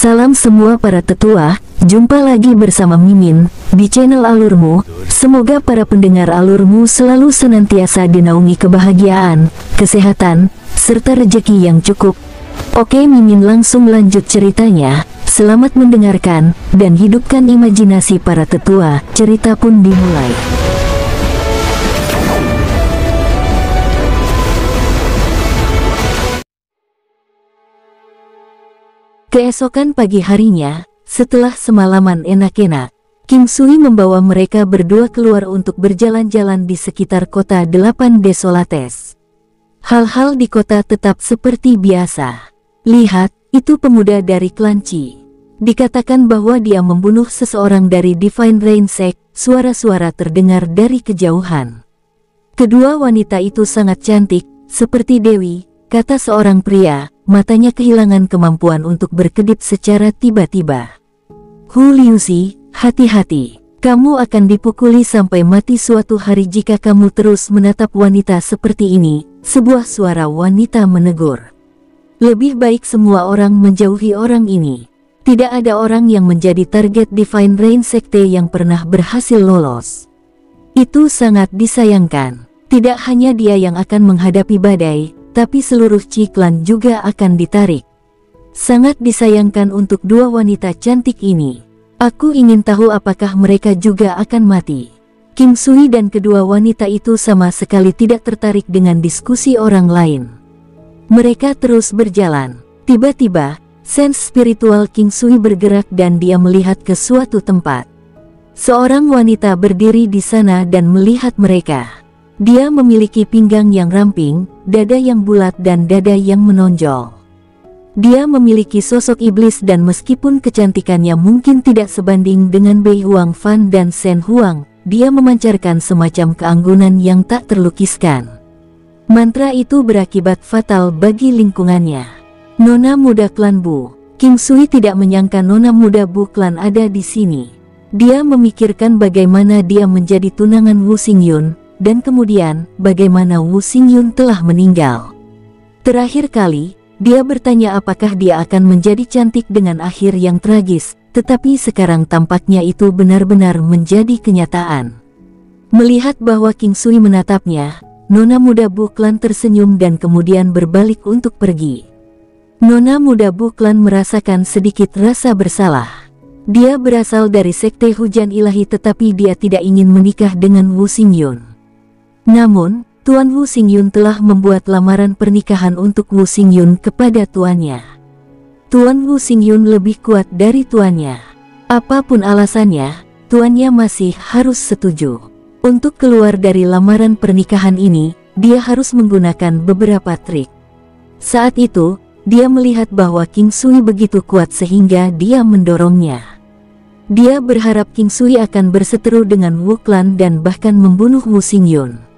Salam semua para tetua, jumpa lagi bersama Mimin di channel Alurmu. Semoga para pendengar Alurmu selalu senantiasa dinaungi kebahagiaan, kesehatan, serta rezeki yang cukup. Oke, Mimin langsung lanjut ceritanya. Selamat mendengarkan dan hidupkan imajinasi para tetua. Cerita pun dimulai. Keesokan pagi harinya, setelah semalaman enak-enak, King Sui membawa mereka berdua keluar untuk berjalan-jalan di sekitar kota 8 Desolates. Hal-hal di kota tetap seperti biasa. Lihat, itu pemuda dari klan Qi. Dikatakan bahwa dia membunuh seseorang dari Divine Rain Sect. Suara-suara terdengar dari kejauhan. Kedua wanita itu sangat cantik, seperti dewi, kata seorang pria. Matanya kehilangan kemampuan untuk berkedip secara tiba-tiba. Hu Liuzi, hati-hati. Kamu akan dipukuli sampai mati suatu hari jika kamu terus menatap wanita seperti ini. Sebuah suara wanita menegur. Lebih baik semua orang menjauhi orang ini. Tidak ada orang yang menjadi target Divine Rain Sekte yang pernah berhasil lolos. Itu sangat disayangkan. Tidak hanya dia yang akan menghadapi badai, tapi seluruh Qi Clan juga akan ditarik. Sangat disayangkan untuk dua wanita cantik ini. Aku ingin tahu apakah mereka juga akan mati. King Sui dan kedua wanita itu sama sekali tidak tertarik dengan diskusi orang lain. Mereka terus berjalan. Tiba-tiba, sense spiritual King Sui bergerak dan dia melihat ke suatu tempat. Seorang wanita berdiri di sana dan melihat mereka. Dia memiliki pinggang yang ramping, dada yang bulat dan dada yang menonjol. Dia memiliki sosok iblis dan meskipun kecantikannya mungkin tidak sebanding dengan Bei Huang Fan dan Shen Huang, dia memancarkan semacam keanggunan yang tak terlukiskan. Mantra itu berakibat fatal bagi lingkungannya. Nona muda klan Bu. King Sui tidak menyangka nona muda Bu klan ada di sini. Dia memikirkan bagaimana dia menjadi tunangan Wu Xingyun, dan kemudian, bagaimana Wu Xingyun telah meninggal. Terakhir kali, dia bertanya apakah dia akan menjadi cantik dengan akhir yang tragis, tetapi sekarang tampaknya itu benar-benar menjadi kenyataan. Melihat bahwa King Sui menatapnya, nona muda Bu Klan tersenyum dan kemudian berbalik untuk pergi. Nona muda Bu Klan merasakan sedikit rasa bersalah. Dia berasal dari sekte hujan ilahi tetapi dia tidak ingin menikah dengan Wu Xingyun. Namun, Tuan Wu Xingyun telah membuat lamaran pernikahan untuk Wu Xingyun kepada tuannya. Tuan Wu Xingyun lebih kuat dari tuannya. Apapun alasannya, tuannya masih harus setuju. Untuk keluar dari lamaran pernikahan ini, dia harus menggunakan beberapa trik. Saat itu, dia melihat bahwa King Sui begitu kuat sehingga dia mendorongnya. Dia berharap King Sui akan berseteru dengan Wu Clan dan bahkan membunuh Wu Xingyun.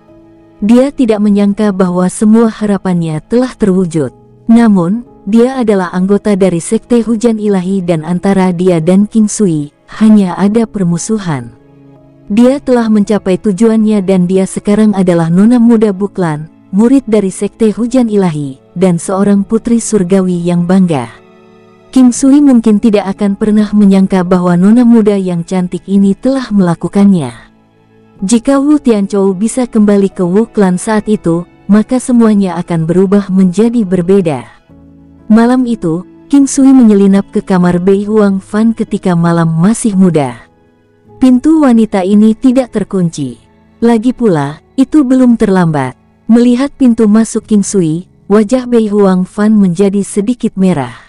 Dia tidak menyangka bahwa semua harapannya telah terwujud. Namun, dia adalah anggota dari sekte hujan ilahi dan antara dia dan King Sui, hanya ada permusuhan. Dia telah mencapai tujuannya dan dia sekarang adalah nona muda Bu Clan, murid dari sekte hujan ilahi, dan seorang putri surgawi yang bangga. King Sui mungkin tidak akan pernah menyangka bahwa nona muda yang cantik ini telah melakukannya. Jika Wu Tianchou bisa kembali ke Wu Clan saat itu, maka semuanya akan berubah menjadi berbeda. Malam itu, King Sui menyelinap ke kamar Bei Huang Fan ketika malam masih muda. Pintu wanita ini tidak terkunci. Lagi pula, itu belum terlambat. Melihat pintu masuk King Sui, wajah Bei Huang Fan menjadi sedikit merah.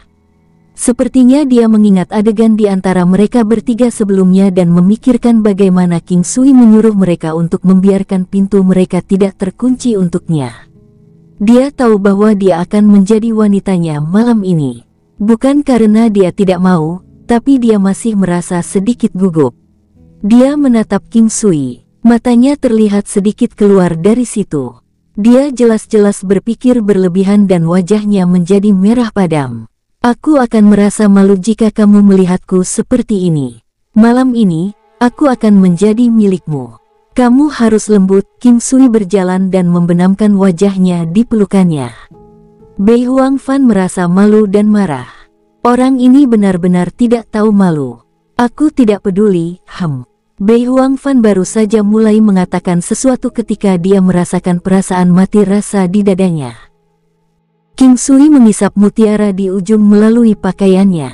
Sepertinya dia mengingat adegan di antara mereka bertiga sebelumnya dan memikirkan bagaimana King Sui menyuruh mereka untuk membiarkan pintu mereka tidak terkunci untuknya. Dia tahu bahwa dia akan menjadi wanitanya malam ini. Bukan karena dia tidak mau, tapi dia masih merasa sedikit gugup. Dia menatap King Sui, matanya terlihat sedikit keluar dari situ. Dia jelas-jelas berpikir berlebihan dan wajahnya menjadi merah padam. Aku akan merasa malu jika kamu melihatku seperti ini. Malam ini, aku akan menjadi milikmu. Kamu harus lembut. King Sui berjalan dan membenamkan wajahnya di pelukannya. Bei Huang Fan merasa malu dan marah. Orang ini benar-benar tidak tahu malu. Aku tidak peduli, Bei Huangfan baru saja mulai mengatakan sesuatu ketika dia merasakan perasaan mati rasa di dadanya. King Sui mengisap mutiara di ujung melalui pakaiannya.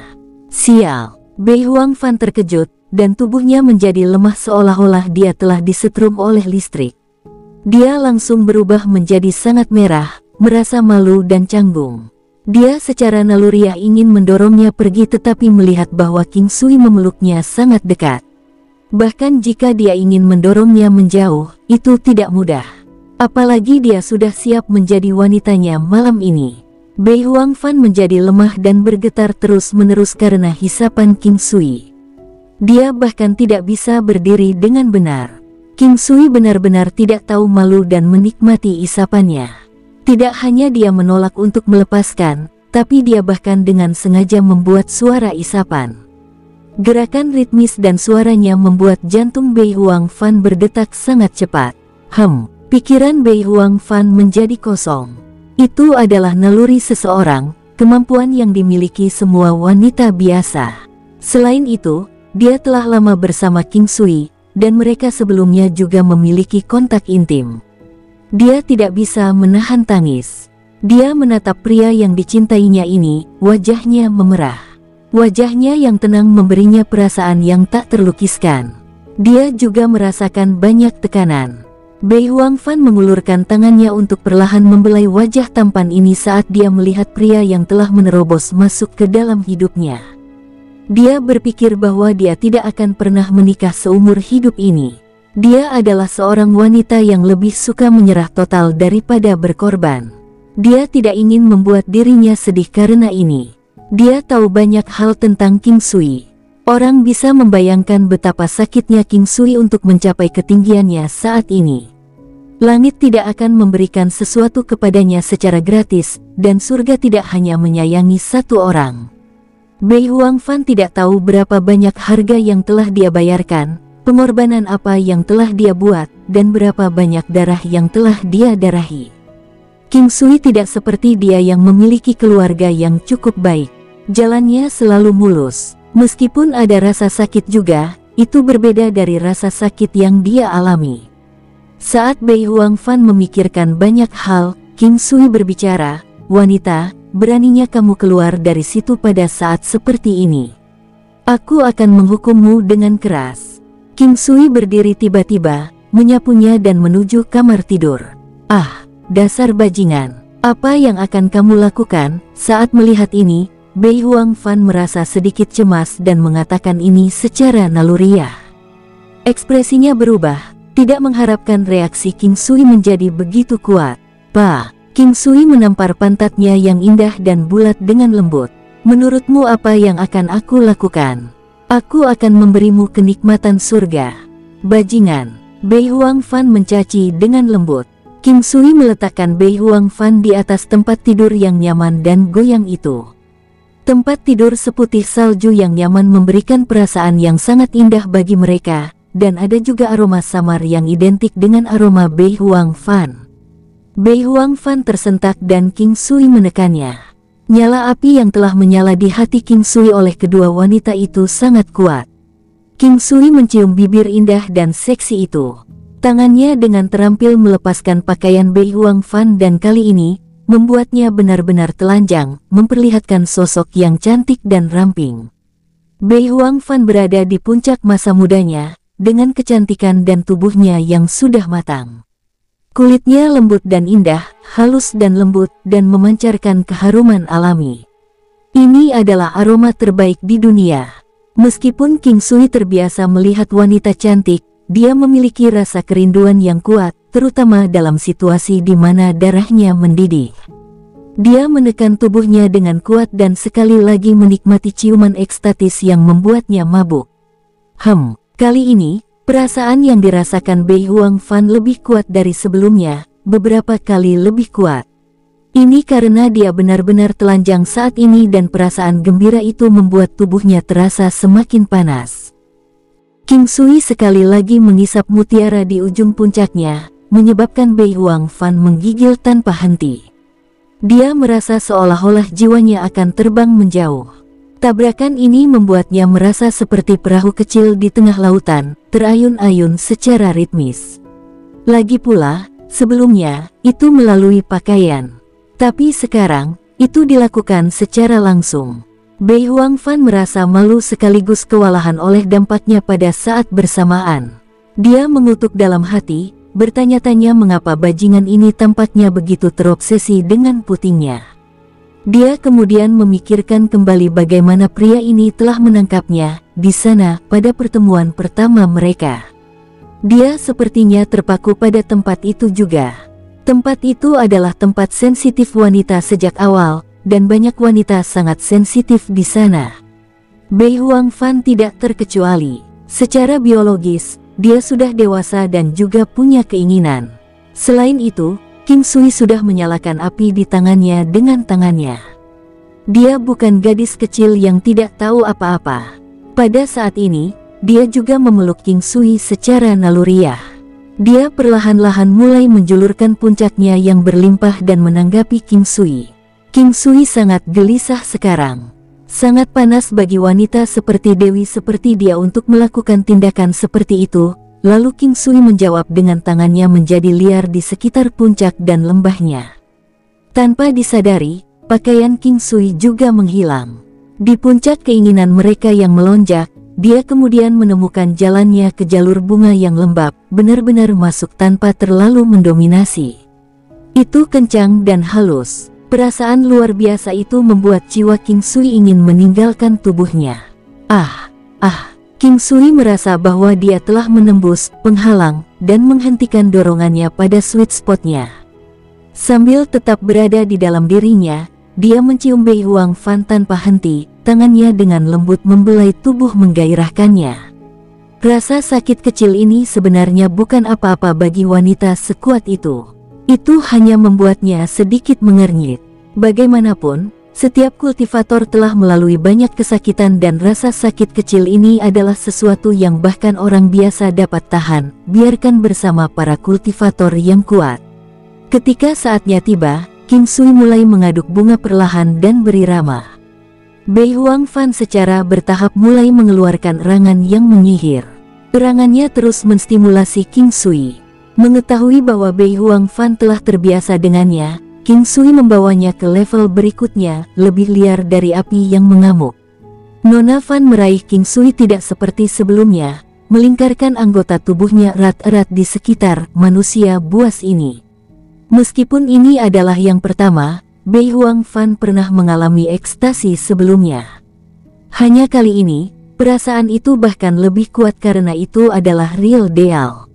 Sial, Bei Huangfan terkejut, dan tubuhnya menjadi lemah seolah-olah dia telah disetrum oleh listrik. Dia langsung berubah menjadi sangat merah, merasa malu dan canggung. Dia secara naluriah ingin mendorongnya pergi tetapi melihat bahwa King Sui memeluknya sangat dekat. Bahkan jika dia ingin mendorongnya menjauh, itu tidak mudah. Apalagi dia sudah siap menjadi wanitanya malam ini. Bei Huangfan menjadi lemah dan bergetar terus-menerus karena hisapan King Sui. Dia bahkan tidak bisa berdiri dengan benar. King Sui benar-benar tidak tahu malu dan menikmati isapannya. Tidak hanya dia menolak untuk melepaskan, tapi dia bahkan dengan sengaja membuat suara isapan. Gerakan ritmis dan suaranya membuat jantung Bei Huangfan berdetak sangat cepat. Pikiran Bei Huangfan menjadi kosong. Itu adalah naluri seseorang, kemampuan yang dimiliki semua wanita biasa. Selain itu, dia telah lama bersama King Sui, dan mereka sebelumnya juga memiliki kontak intim. Dia tidak bisa menahan tangis. Dia menatap pria yang dicintainya ini, wajahnya memerah. Wajahnya yang tenang memberinya perasaan yang tak terlukiskan. Dia juga merasakan banyak tekanan. Bei Huangfan mengulurkan tangannya untuk perlahan membelai wajah tampan ini saat dia melihat pria yang telah menerobos masuk ke dalam hidupnya. Dia berpikir bahwa dia tidak akan pernah menikah seumur hidup ini. Dia adalah seorang wanita yang lebih suka menyerah total daripada berkorban. Dia tidak ingin membuat dirinya sedih karena ini. Dia tahu banyak hal tentang King Sui. Orang bisa membayangkan betapa sakitnya King Sui untuk mencapai ketinggiannya saat ini. Langit tidak akan memberikan sesuatu kepadanya secara gratis, dan surga tidak hanya menyayangi satu orang. Bei Huangfan tidak tahu berapa banyak harga yang telah dia bayarkan, pengorbanan apa yang telah dia buat, dan berapa banyak darah yang telah dia darahi. King Sui tidak seperti dia yang memiliki keluarga yang cukup baik. Jalannya selalu mulus. Meskipun ada rasa sakit juga, itu berbeda dari rasa sakit yang dia alami. Saat Bei Huangfan memikirkan banyak hal, King Sui berbicara, "Wanita, beraninya kamu keluar dari situ pada saat seperti ini. Aku akan menghukummu dengan keras." King Sui berdiri tiba-tiba, menyapunya dan menuju kamar tidur. "Ah, dasar bajingan, apa yang akan kamu lakukan?" Saat melihat ini, Bei Huangfan merasa sedikit cemas dan mengatakan ini secara naluriah. Ekspresinya berubah, tidak mengharapkan reaksi King Sui menjadi begitu kuat. King Sui menampar pantatnya yang indah dan bulat dengan lembut. "Menurutmu apa yang akan aku lakukan? Aku akan memberimu kenikmatan surga." "Bajingan!" Bei Huangfan mencaci dengan lembut. King Sui meletakkan Bei Huangfan di atas tempat tidur yang nyaman dan goyang itu. Tempat tidur seputih salju yang nyaman memberikan perasaan yang sangat indah bagi mereka, dan ada juga aroma samar yang identik dengan aroma Bei Huangfan. Bei Huangfan tersentak dan King Sui menekannya. Nyala api yang telah menyala di hati King Sui oleh kedua wanita itu sangat kuat. King Sui mencium bibir indah dan seksi itu. Tangannya dengan terampil melepaskan pakaian Bei Huangfan dan kali ini, membuatnya benar-benar telanjang, memperlihatkan sosok yang cantik dan ramping. Bei Huangfan berada di puncak masa mudanya, dengan kecantikan dan tubuhnya yang sudah matang. Kulitnya lembut dan indah, halus dan lembut, dan memancarkan keharuman alami. Ini adalah aroma terbaik di dunia. Meskipun King Sui terbiasa melihat wanita cantik, dia memiliki rasa kerinduan yang kuat, terutama dalam situasi di mana darahnya mendidih. Dia menekan tubuhnya dengan kuat dan sekali lagi menikmati ciuman ekstatis yang membuatnya mabuk. Kali ini, perasaan yang dirasakan Bei Huangfan lebih kuat dari sebelumnya, beberapa kali lebih kuat. Ini karena dia benar-benar telanjang saat ini dan perasaan gembira itu membuat tubuhnya terasa semakin panas. King Sui sekali lagi mengisap mutiara di ujung puncaknya, menyebabkan Bei Huangfan menggigil tanpa henti. Dia merasa seolah-olah jiwanya akan terbang menjauh. Tabrakan ini membuatnya merasa seperti perahu kecil di tengah lautan, terayun-ayun secara ritmis. Lagi pula, sebelumnya, itu melalui pakaian. Tapi sekarang, itu dilakukan secara langsung. Bei Huangfan merasa malu sekaligus kewalahan oleh dampaknya pada saat bersamaan. Dia mengutuk dalam hati, bertanya-tanya mengapa bajingan ini tampaknya begitu terobsesi dengan putingnya. Dia kemudian memikirkan kembali bagaimana pria ini telah menangkapnya di sana pada pertemuan pertama mereka. Dia sepertinya terpaku pada tempat itu juga. Tempat itu adalah tempat sensitif wanita sejak awal, dan banyak wanita sangat sensitif di sana. Bei Huangfan tidak terkecuali. Secara biologis, dia sudah dewasa dan juga punya keinginan. Selain itu, King Sui sudah menyalakan api di tangannya dengan tangannya. Dia bukan gadis kecil yang tidak tahu apa-apa. Pada saat ini, dia juga memeluk King Sui secara naluriah. Dia perlahan-lahan mulai menjulurkan puncaknya yang berlimpah dan menanggapi King Sui. King Sui sangat gelisah sekarang. Sangat panas bagi wanita seperti Dewi seperti dia untuk melakukan tindakan seperti itu. Lalu King Sui menjawab dengan tangannya menjadi liar di sekitar puncak dan lembahnya. Tanpa disadari, pakaian King Sui juga menghilang. Di puncak keinginan mereka yang melonjak, dia kemudian menemukan jalannya ke jalur bunga yang lembab, benar-benar masuk tanpa terlalu mendominasi. Itu kencang dan halus. Perasaan luar biasa itu membuat jiwa King Sui ingin meninggalkan tubuhnya. King Sui merasa bahwa dia telah menembus penghalang dan menghentikan dorongannya pada sweet spotnya. Sambil tetap berada di dalam dirinya, dia mencium Bei Huangfan tanpa henti, tangannya dengan lembut membelai tubuh menggairahkannya. Rasa sakit kecil ini sebenarnya bukan apa-apa bagi wanita sekuat itu. Itu hanya membuatnya sedikit mengernyit. Bagaimanapun, setiap kultivator telah melalui banyak kesakitan dan rasa sakit kecil ini adalah sesuatu yang bahkan orang biasa dapat tahan, biarkan bersama para kultivator yang kuat. Ketika saatnya tiba, King Sui mulai mengaduk bunga perlahan dan berirama. Bei Huangfan secara bertahap mulai mengeluarkan erangan yang menyihir. Erangannya terus menstimulasi King Sui. Mengetahui bahwa Bei Huangfan telah terbiasa dengannya, King Sui membawanya ke level berikutnya, lebih liar dari api yang mengamuk. Nona Fan meraih King Sui tidak seperti sebelumnya, melingkarkan anggota tubuhnya erat-erat di sekitar manusia buas ini. Meskipun ini adalah yang pertama, Bei Huangfan pernah mengalami ekstasi sebelumnya. Hanya kali ini, perasaan itu bahkan lebih kuat karena itu adalah real deal.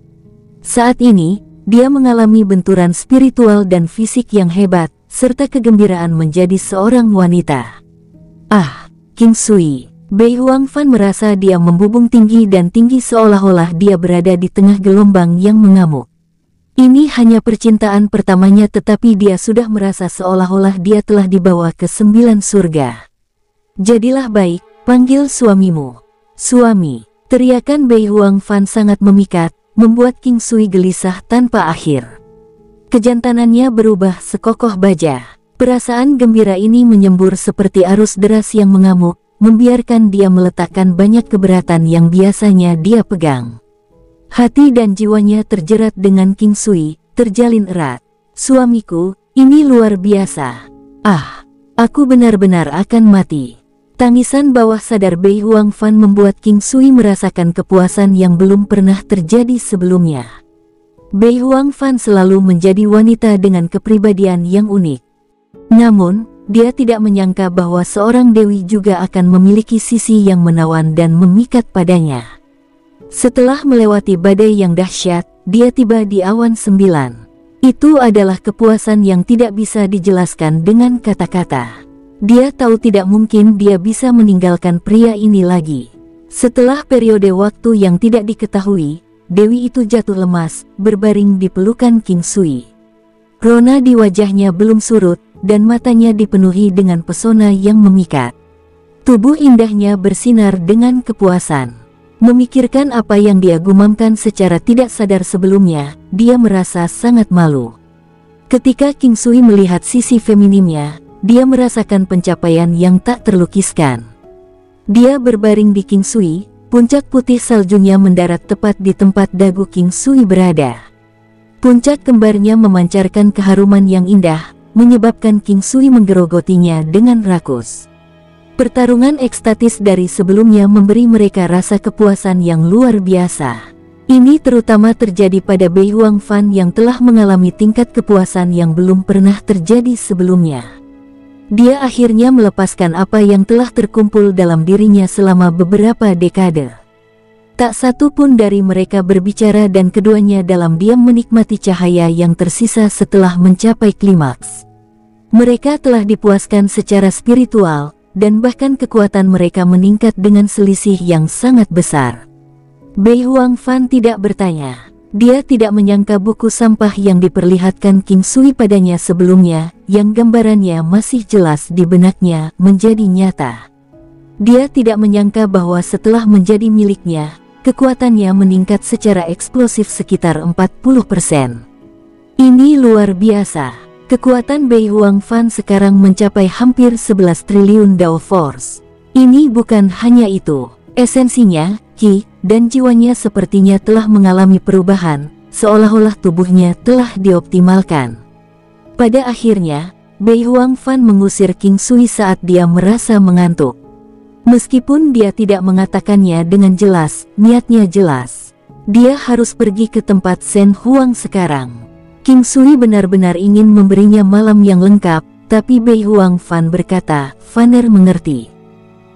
Saat ini, dia mengalami benturan spiritual dan fisik yang hebat, serta kegembiraan menjadi seorang wanita. King Sui. Bei Huangfan merasa dia membubung tinggi dan tinggi seolah-olah dia berada di tengah gelombang yang mengamuk. Ini hanya percintaan pertamanya tetapi dia sudah merasa seolah-olah dia telah dibawa ke 9 surga. Jadilah baik, panggil suamimu. Suami. Teriakan Bei Huangfan sangat memikat, membuat King Sui gelisah tanpa akhir. Kejantanannya berubah sekokoh baja. Perasaan gembira ini menyembur seperti arus deras yang mengamuk, membiarkan dia meletakkan banyak keberatan yang biasanya dia pegang. Hati dan jiwanya terjerat dengan King Sui, terjalin erat. Suamiku, ini luar biasa. Aku benar-benar akan mati. Tangisan bawah sadar Bei Huangfan membuat King Sui merasakan kepuasan yang belum pernah terjadi sebelumnya. Bei Huangfan selalu menjadi wanita dengan kepribadian yang unik. Namun, dia tidak menyangka bahwa seorang dewi juga akan memiliki sisi yang menawan dan memikat padanya. Setelah melewati badai yang dahsyat, dia tiba di awan 9. Itu adalah kepuasan yang tidak bisa dijelaskan dengan kata-kata. Dia tahu tidak mungkin dia bisa meninggalkan pria ini lagi. Setelah periode waktu yang tidak diketahui, dewi itu jatuh lemas, berbaring di pelukan King Sui. Rona di wajahnya belum surut, dan matanya dipenuhi dengan pesona yang memikat. Tubuh indahnya bersinar dengan kepuasan. Memikirkan apa yang dia gumamkan secara tidak sadar sebelumnya, dia merasa sangat malu. Ketika King Sui melihat sisi feminimnya, dia merasakan pencapaian yang tak terlukiskan. Dia berbaring di King Sui, puncak putih saljunya mendarat tepat di tempat dagu King Sui berada. Puncak kembarnya memancarkan keharuman yang indah, menyebabkan King Sui menggerogotinya dengan rakus. Pertarungan ekstatis dari sebelumnya memberi mereka rasa kepuasan yang luar biasa. Ini terutama terjadi pada Bei Huang Fan yang telah mengalami tingkat kepuasan yang belum pernah terjadi sebelumnya. Dia akhirnya melepaskan apa yang telah terkumpul dalam dirinya selama beberapa dekade. Tak satu pun dari mereka berbicara dan keduanya dalam diam menikmati cahaya yang tersisa setelah mencapai klimaks. Mereka telah dipuaskan secara spiritual, dan bahkan kekuatan mereka meningkat dengan selisih yang sangat besar. Bei Huang Fan tidak bertanya. Dia tidak menyangka buku sampah yang diperlihatkan King Sui padanya sebelumnya, yang gambarannya masih jelas di benaknya, menjadi nyata. Dia tidak menyangka bahwa setelah menjadi miliknya, kekuatannya meningkat secara eksplosif sekitar 40%. Ini luar biasa. Kekuatan Bei Huang Fan sekarang mencapai hampir 11 triliun Dao Force. Ini bukan hanya itu. Esensinya, Qi, dan jiwanya sepertinya telah mengalami perubahan, seolah-olah tubuhnya telah dioptimalkan. Pada akhirnya, Bei Huang Fan mengusir King Sui saat dia merasa mengantuk. Meskipun dia tidak mengatakannya dengan jelas, niatnya jelas. Dia harus pergi ke tempat Shen Huang sekarang. King Sui benar-benar ingin memberinya malam yang lengkap, tapi Bei Huang Fan berkata, "Vaner mengerti.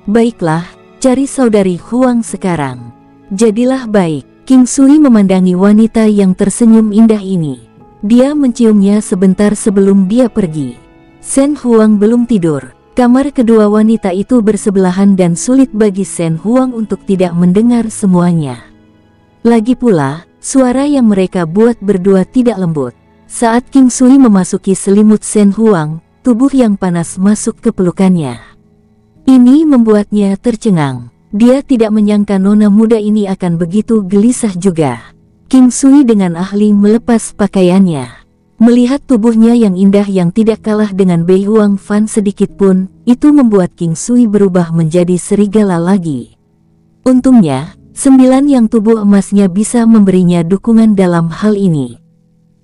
Baiklah, cari saudari Huang sekarang." Jadilah baik. King Sui memandangi wanita yang tersenyum indah ini. Dia menciumnya sebentar sebelum dia pergi. Shen Huang belum tidur. Kamar kedua wanita itu bersebelahan dan sulit bagi Shen Huang untuk tidak mendengar semuanya. Lagi pula, suara yang mereka buat berdua tidak lembut. Saat King Sui memasuki selimut Shen Huang, tubuh yang panas masuk ke pelukannya. Ini membuatnya tercengang. Dia tidak menyangka nona muda ini akan begitu gelisah juga. King Sui dengan ahli melepas pakaiannya. Melihat tubuhnya yang indah yang tidak kalah dengan Bei Huang Fan sedikit pun, itu membuat King Sui berubah menjadi serigala lagi. Untungnya, 9 yang tubuh emasnya bisa memberinya dukungan dalam hal ini.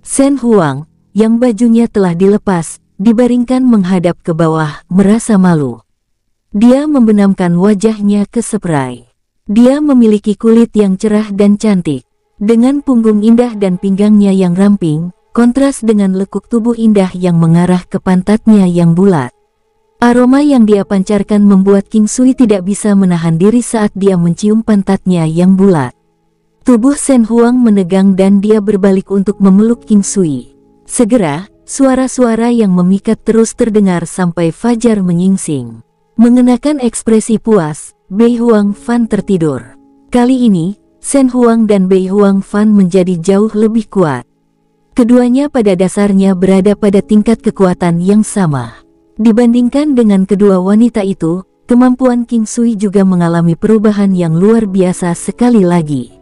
Shen Huang, yang bajunya telah dilepas, dibaringkan menghadap ke bawah, merasa malu. Dia membenamkan wajahnya ke spray. Dia memiliki kulit yang cerah dan cantik. Dengan punggung indah dan pinggangnya yang ramping, kontras dengan lekuk tubuh indah yang mengarah ke pantatnya yang bulat. Aroma yang dia pancarkan membuat King Sui tidak bisa menahan diri saat dia mencium pantatnya yang bulat. Tubuh Shen Huang menegang dan dia berbalik untuk memeluk King Sui. Segera, suara-suara yang memikat terus terdengar sampai fajar menyingsing. Mengenakan ekspresi puas, Bei Huang Fan tertidur. Kali ini, Shen Huang dan Bei Huang Fan menjadi jauh lebih kuat. Keduanya pada dasarnya berada pada tingkat kekuatan yang sama. Dibandingkan dengan kedua wanita itu, kemampuan King Sui juga mengalami perubahan yang luar biasa sekali lagi.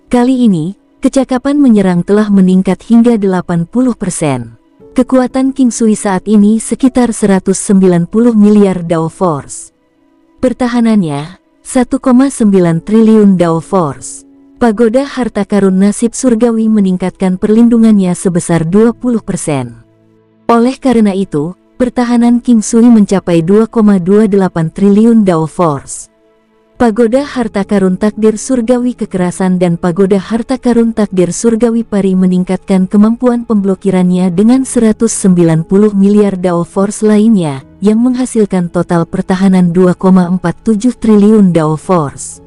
Kali ini, kecakapan menyerang telah meningkat hingga 80%. Kekuatan King Sui saat ini sekitar 190 miliar Dao Force. Pertahanannya, 1,9 triliun Dao Force. Pagoda harta karun nasib surgawi meningkatkan perlindungannya sebesar 20%. Oleh karena itu, pertahanan King Sui mencapai 2,28 triliun Dao Force. Pagoda harta karun takdir surgawi kekerasan dan pagoda harta karun takdir surgawi pari meningkatkan kemampuan pemblokirannya dengan 190 miliar Dao Force lainnya, yang menghasilkan total pertahanan 2,47 triliun Dao Force.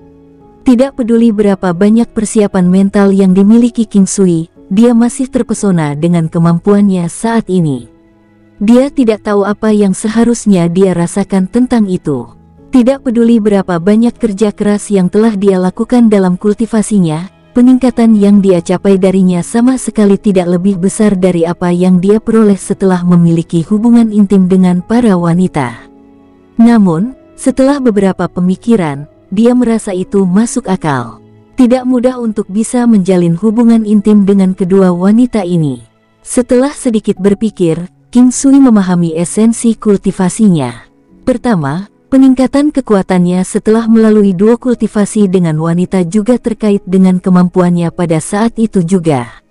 Tidak peduli berapa banyak persiapan mental yang dimiliki King Sui, dia masih terpesona dengan kemampuannya saat ini. Dia tidak tahu apa yang seharusnya dia rasakan tentang itu. Tidak peduli berapa banyak kerja keras yang telah dia lakukan dalam kultivasinya, peningkatan yang dia capai darinya sama sekali tidak lebih besar dari apa yang dia peroleh setelah memiliki hubungan intim dengan para wanita. Namun, setelah beberapa pemikiran, dia merasa itu masuk akal. Tidak mudah untuk bisa menjalin hubungan intim dengan kedua wanita ini. Setelah sedikit berpikir, King Sui memahami esensi kultivasinya. Pertama, Peningkatan kekuatannya setelah melalui duo kultivasi dengan wanita juga terkait dengan kemampuannya pada saat itu juga.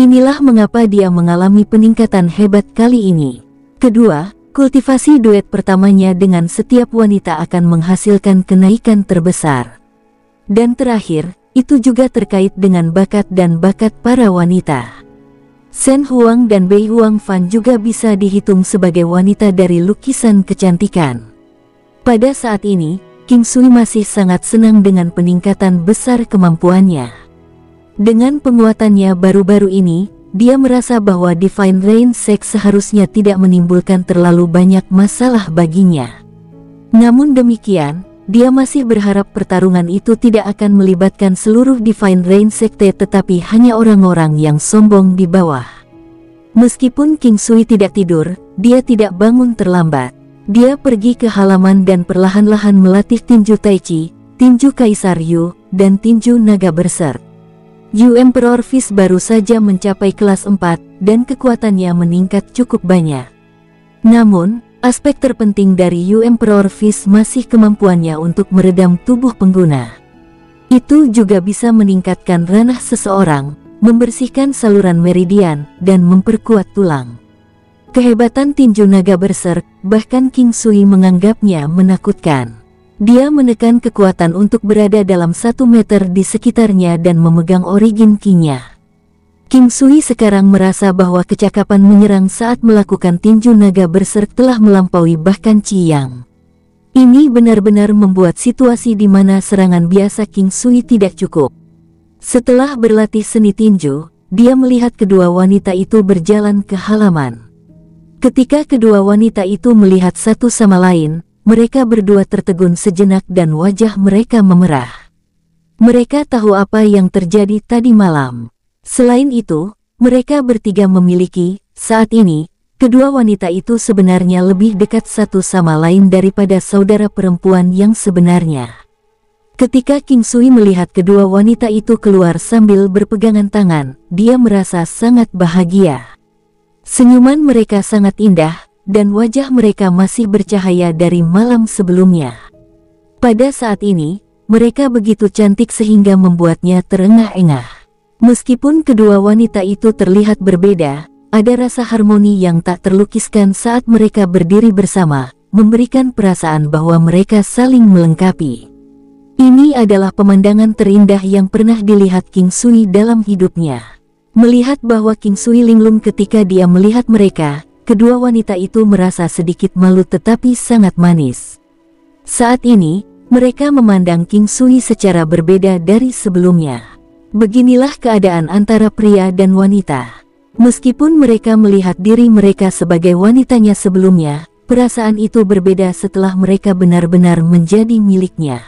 Inilah mengapa dia mengalami peningkatan hebat kali ini. Kedua, kultivasi duet pertamanya dengan setiap wanita akan menghasilkan kenaikan terbesar. Dan terakhir, itu juga terkait dengan bakat dan bakat para wanita. Shen Huang dan Bei Huang Fan juga bisa dihitung sebagai wanita dari lukisan kecantikan. Pada saat ini, King Sui masih sangat senang dengan peningkatan besar kemampuannya. Dengan penguatannya baru-baru ini, dia merasa bahwa Divine Rain Sect seharusnya tidak menimbulkan terlalu banyak masalah baginya. Namun demikian, dia masih berharap pertarungan itu tidak akan melibatkan seluruh Divine Rain Sekte tetapi hanya orang-orang yang sombong di bawah. Meskipun King Sui tidak tidur, dia tidak bangun terlambat. Dia pergi ke halaman dan perlahan-lahan melatih tinju Tai Chi, tinju Kaisar Yu, dan tinju Naga Berserk. Yu Emperor Fist baru saja mencapai kelas 4 dan kekuatannya meningkat cukup banyak. Namun, aspek terpenting dari Yu Emperor Fist masih kemampuannya untuk meredam tubuh pengguna. Itu juga bisa meningkatkan ranah seseorang, membersihkan saluran meridian, dan memperkuat tulang. Kehebatan tinju Naga Berserk, bahkan King Sui menganggapnya menakutkan. Dia menekan kekuatan untuk berada dalam 1 meter di sekitarnya dan memegang origin Qi-nya. King Sui sekarang merasa bahwa kecakapan menyerang saat melakukan tinju Naga Berserk telah melampaui bahkan Qi Yang. Ini benar-benar membuat situasi di mana serangan biasa King Sui tidak cukup. Setelah berlatih seni tinju, dia melihat kedua wanita itu berjalan ke halaman. Ketika kedua wanita itu melihat satu sama lain, mereka berdua tertegun sejenak dan wajah mereka memerah. Mereka tahu apa yang terjadi tadi malam. Selain itu, mereka bertiga memiliki, saat ini, kedua wanita itu sebenarnya lebih dekat satu sama lain daripada saudara perempuan yang sebenarnya. Ketika King Sui melihat kedua wanita itu keluar sambil berpegangan tangan, dia merasa sangat bahagia. Senyuman mereka sangat indah, dan wajah mereka masih bercahaya dari malam sebelumnya. Pada saat ini, mereka begitu cantik sehingga membuatnya terengah-engah. Meskipun kedua wanita itu terlihat berbeda, ada rasa harmoni yang tak terlukiskan saat mereka berdiri bersama, memberikan perasaan bahwa mereka saling melengkapi. Ini adalah pemandangan terindah yang pernah dilihat King Sui dalam hidupnya. Melihat bahwa King Sui linglung ketika dia melihat mereka, kedua wanita itu merasa sedikit malu tetapi sangat manis. Saat ini, mereka memandang King Sui secara berbeda dari sebelumnya. Beginilah keadaan antara pria dan wanita. Meskipun mereka melihat diri mereka sebagai wanitanya sebelumnya, perasaan itu berbeda setelah mereka benar-benar menjadi miliknya.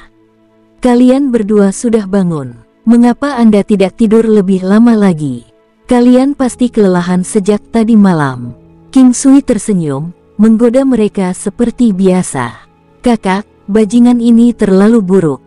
Kalian berdua sudah bangun. Mengapa Anda tidak tidur lebih lama lagi? Kalian pasti kelelahan sejak tadi malam. King Sui tersenyum, menggoda mereka seperti biasa. Kakak, bajingan ini terlalu buruk.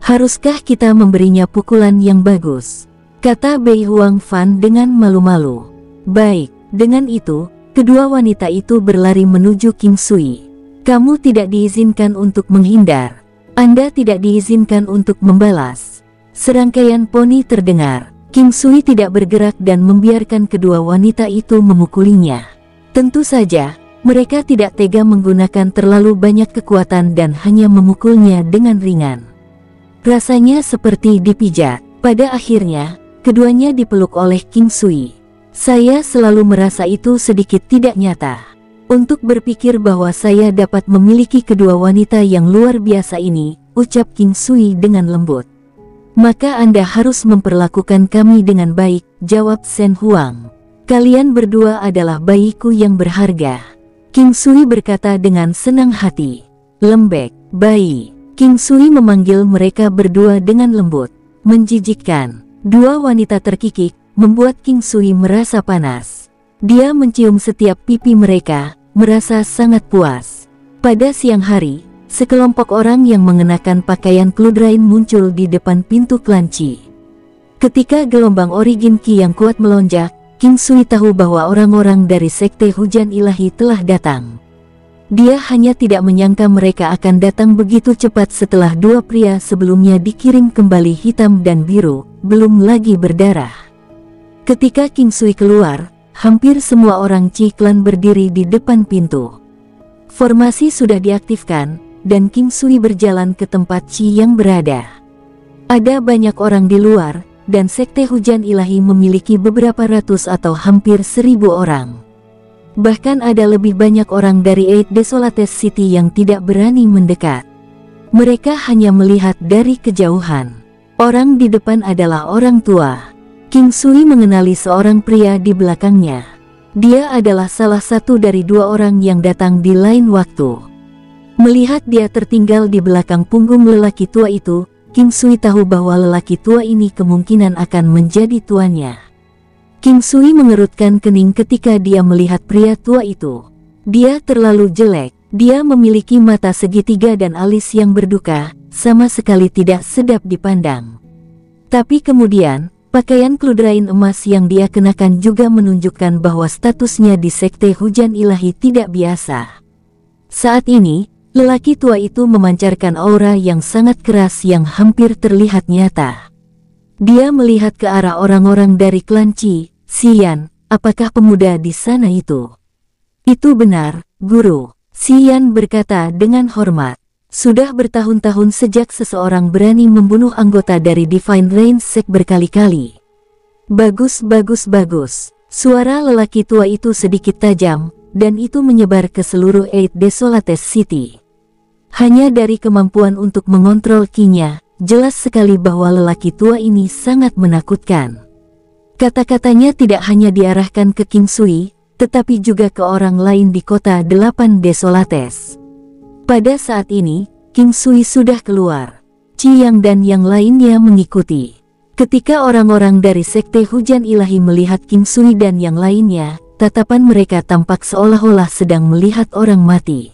Haruskah kita memberinya pukulan yang bagus? Kata Bei Huang Fan dengan malu-malu. Baik, dengan itu, kedua wanita itu berlari menuju King Sui. Kamu tidak diizinkan untuk menghindar. Anda tidak diizinkan untuk membalas. Serangkaian poni terdengar. King Sui tidak bergerak dan membiarkan kedua wanita itu memukulinya. Tentu saja, mereka tidak tega menggunakan terlalu banyak kekuatan dan hanya memukulnya dengan ringan. Rasanya seperti dipijat. Pada akhirnya, keduanya dipeluk oleh King Sui. Saya selalu merasa itu sedikit tidak nyata. Untuk berpikir bahwa saya dapat memiliki kedua wanita yang luar biasa ini, ucap King Sui dengan lembut. Maka Anda harus memperlakukan kami dengan baik, jawab Shen Huang. Kalian berdua adalah bayiku yang berharga. King Sui berkata dengan senang hati. Lembek, bayi. King Sui memanggil mereka berdua dengan lembut. Menjijikkan. Dua wanita terkikik, membuat King Sui merasa panas. Dia mencium setiap pipi mereka, merasa sangat puas. Pada siang hari, sekelompok orang yang mengenakan pakaian Kludrain muncul di depan pintu klan Qi. Ketika gelombang origin Qi yang kuat melonjak, King Sui tahu bahwa orang-orang dari Sekte Hujan Ilahi telah datang. Dia hanya tidak menyangka mereka akan datang begitu cepat setelah dua pria sebelumnya dikirim kembali hitam dan biru, belum lagi berdarah. Ketika King Sui keluar, hampir semua orang Chi Clan berdiri di depan pintu. Formasi sudah diaktifkan, dan King Sui berjalan ke tempat Chi yang berada. Ada banyak orang di luar, dan Sekte Hujan Ilahi memiliki beberapa ratus atau hampir 1000 orang. Bahkan ada lebih banyak orang dari Eight Desolates City yang tidak berani mendekat. Mereka hanya melihat dari kejauhan. Orang di depan adalah orang tua. King Sui mengenali seorang pria di belakangnya. Dia adalah salah satu dari dua orang yang datang di lain waktu. Melihat dia tertinggal di belakang punggung lelaki tua itu, King Sui tahu bahwa lelaki tua ini kemungkinan akan menjadi tuannya. King Sui mengerutkan kening ketika dia melihat pria tua itu. Dia terlalu jelek, dia memiliki mata segitiga dan alis yang berduka, sama sekali tidak sedap dipandang. Tapi kemudian, pakaian kludrain emas yang dia kenakan juga menunjukkan bahwa statusnya di Sekte Hujan Ilahi tidak biasa. Saat ini, lelaki tua itu memancarkan aura yang sangat keras yang hampir terlihat nyata. Dia melihat ke arah orang-orang dari klan Chi. Xian, apakah pemuda di sana itu? Itu benar, Guru. Xian berkata dengan hormat. Sudah bertahun-tahun sejak seseorang berani membunuh anggota dari Divine Rain Sect berkali-kali. Bagus, bagus, bagus. Suara lelaki tua itu sedikit tajam, dan itu menyebar ke seluruh Eight Desolates City. Hanya dari kemampuan untuk mengontrol Ki-nya, jelas sekali bahwa lelaki tua ini sangat menakutkan. Kata-katanya tidak hanya diarahkan ke King Sui, tetapi juga ke orang lain di kota 8 Desolates. Pada saat ini, King Sui sudah keluar. Chi Yang dan yang lainnya mengikuti. Ketika orang-orang dari Sekte Hujan Ilahi melihat King Sui dan yang lainnya, tatapan mereka tampak seolah-olah sedang melihat orang mati.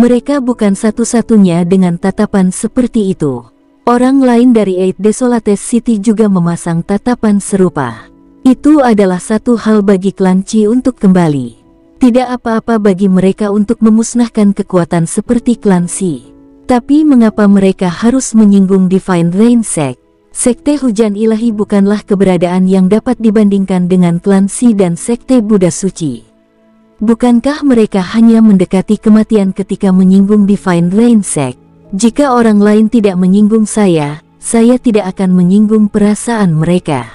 Mereka bukan satu-satunya dengan tatapan seperti itu. Orang lain dari Eight Desolates City juga memasang tatapan serupa. Itu adalah satu hal bagi klan Chi untuk kembali. Tidak apa-apa bagi mereka untuk memusnahkan kekuatan seperti klan Xi. Tapi mengapa mereka harus menyinggung Divine Rain Sect? Sekte Hujan Ilahi bukanlah keberadaan yang dapat dibandingkan dengan klan Xi dan Sekte Buddha Suci. Bukankah mereka hanya mendekati kematian ketika menyinggung Divine Rain Sect? Jika orang lain tidak menyinggung saya tidak akan menyinggung perasaan mereka.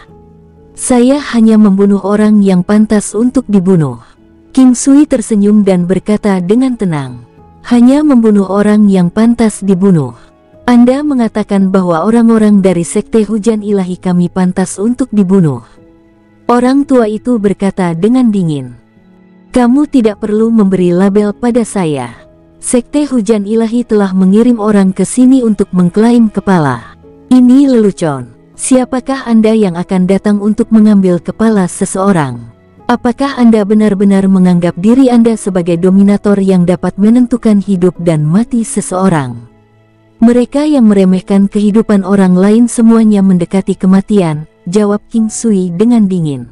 Saya hanya membunuh orang yang pantas untuk dibunuh. King Sui tersenyum dan berkata dengan tenang. Hanya membunuh orang yang pantas dibunuh. Anda mengatakan bahwa orang-orang dari Sekte Hujan Ilahi kami pantas untuk dibunuh. Orang tua itu berkata dengan dingin. Kamu tidak perlu memberi label pada saya. Sekte Hujan Ilahi telah mengirim orang ke sini untuk mengklaim kepala. Ini lelucon. Siapakah Anda yang akan datang untuk mengambil kepala seseorang? Apakah Anda benar-benar menganggap diri Anda sebagai dominator yang dapat menentukan hidup dan mati seseorang? Mereka yang meremehkan kehidupan orang lain semuanya mendekati kematian, jawab King Sui dengan dingin.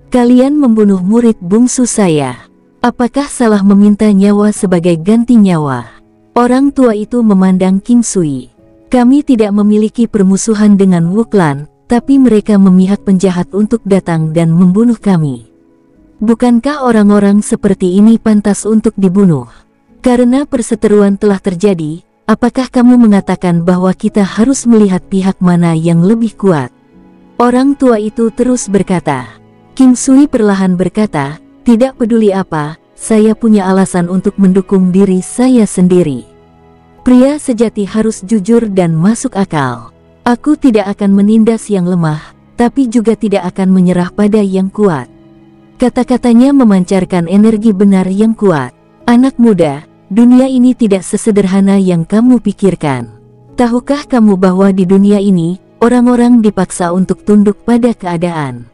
Kalian membunuh murid bungsu saya. Apakah salah meminta nyawa sebagai ganti nyawa? Orang tua itu memandang King Sui. Kami tidak memiliki permusuhan dengan Wu Clan, tapi mereka memihak penjahat untuk datang dan membunuh kami. Bukankah orang-orang seperti ini pantas untuk dibunuh? Karena perseteruan telah terjadi, apakah kamu mengatakan bahwa kita harus melihat pihak mana yang lebih kuat? Orang tua itu terus berkata. King Sui perlahan berkata, tidak peduli apa, saya punya alasan untuk mendukung diri saya sendiri. Pria sejati harus jujur dan masuk akal. Aku tidak akan menindas yang lemah, tapi juga tidak akan menyerah pada yang kuat. Kata-katanya memancarkan energi benar yang kuat. Anak muda, dunia ini tidak sesederhana yang kamu pikirkan. Tahukah kamu bahwa di dunia ini, orang-orang dipaksa untuk tunduk pada keadaan.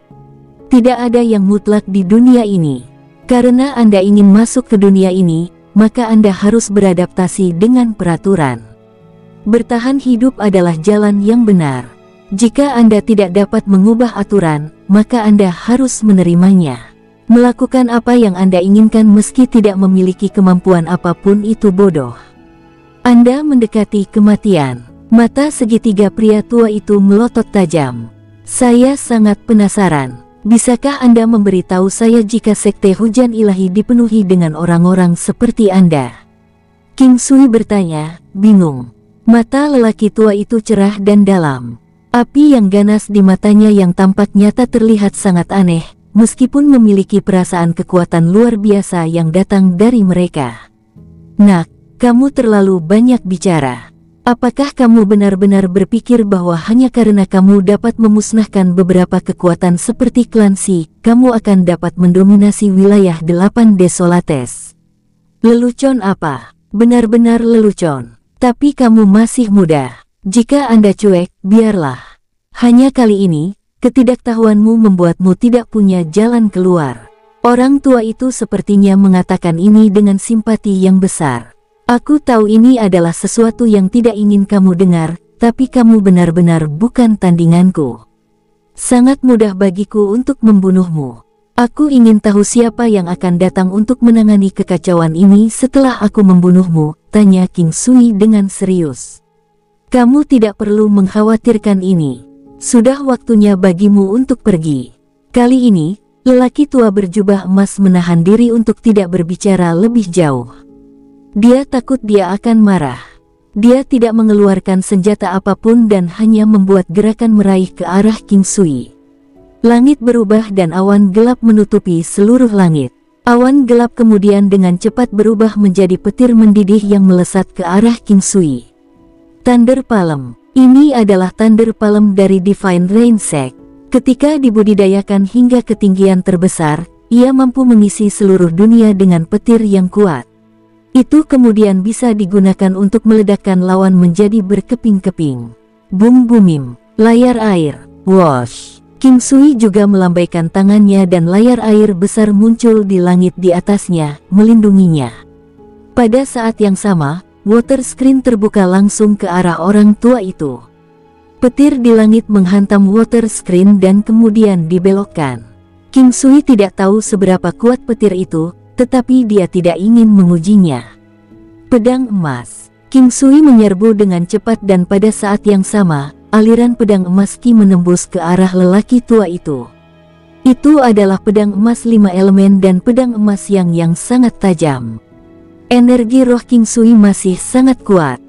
Tidak ada yang mutlak di dunia ini. Karena Anda ingin masuk ke dunia ini, maka Anda harus beradaptasi dengan peraturan. Bertahan hidup adalah jalan yang benar. Jika Anda tidak dapat mengubah aturan, maka Anda harus menerimanya. Melakukan apa yang Anda inginkan meski tidak memiliki kemampuan apapun itu bodoh. Anda mendekati kematian. Mata segitiga pria tua itu melotot tajam. Saya sangat penasaran. Bisakah Anda memberitahu saya jika sekte hujan ilahi dipenuhi dengan orang-orang seperti Anda? King Sui bertanya, bingung. Mata lelaki tua itu cerah dan dalam. Api yang ganas di matanya yang tampak nyata terlihat sangat aneh, meskipun memiliki perasaan kekuatan luar biasa yang datang dari mereka. Nak, kamu terlalu banyak bicara. Apakah kamu benar-benar berpikir bahwa hanya karena kamu dapat memusnahkan beberapa kekuatan seperti Clancy, kamu akan dapat mendominasi wilayah 8 Desolates? Lelucon apa? Benar-benar lelucon. Tapi kamu masih muda. Jika Anda cuek, biarlah. Hanya kali ini, ketidaktahuanmu membuatmu tidak punya jalan keluar. Orang tua itu sepertinya mengatakan ini dengan simpati yang besar. Aku tahu ini adalah sesuatu yang tidak ingin kamu dengar, tapi kamu benar-benar bukan tandinganku. Sangat mudah bagiku untuk membunuhmu. Aku ingin tahu siapa yang akan datang untuk menangani kekacauan ini setelah aku membunuhmu, tanya King Sui dengan serius. Kamu tidak perlu mengkhawatirkan ini. Sudah waktunya bagimu untuk pergi. Kali ini, lelaki tua berjubah emas menahan diri untuk tidak berbicara lebih jauh. Dia takut dia akan marah. Dia tidak mengeluarkan senjata apapun dan hanya membuat gerakan meraih ke arah King Sui. Langit berubah dan awan gelap menutupi seluruh langit. Awan gelap kemudian dengan cepat berubah menjadi petir mendidih yang melesat ke arah King Sui. Thunder Palm. Ini adalah Thunder Palm dari Divine Rain Sect. Ketika dibudidayakan hingga ketinggian terbesar, ia mampu mengisi seluruh dunia dengan petir yang kuat. Itu kemudian bisa digunakan untuk meledakkan lawan menjadi berkeping-keping. Boom boomim, layar air, wash. King Sui juga melambaikan tangannya dan layar air besar muncul di langit di atasnya, melindunginya. Pada saat yang sama, water screen terbuka langsung ke arah orang tua itu. Petir di langit menghantam water screen dan kemudian dibelokkan. King Sui tidak tahu seberapa kuat petir itu, tetapi dia tidak ingin mengujinya. Pedang emas. King Sui menyerbu dengan cepat dan pada saat yang sama, aliran pedang emas Ki menembus ke arah lelaki tua itu. Itu adalah pedang emas 5 elemen dan pedang emas yang sangat tajam. Energi roh King Sui masih sangat kuat.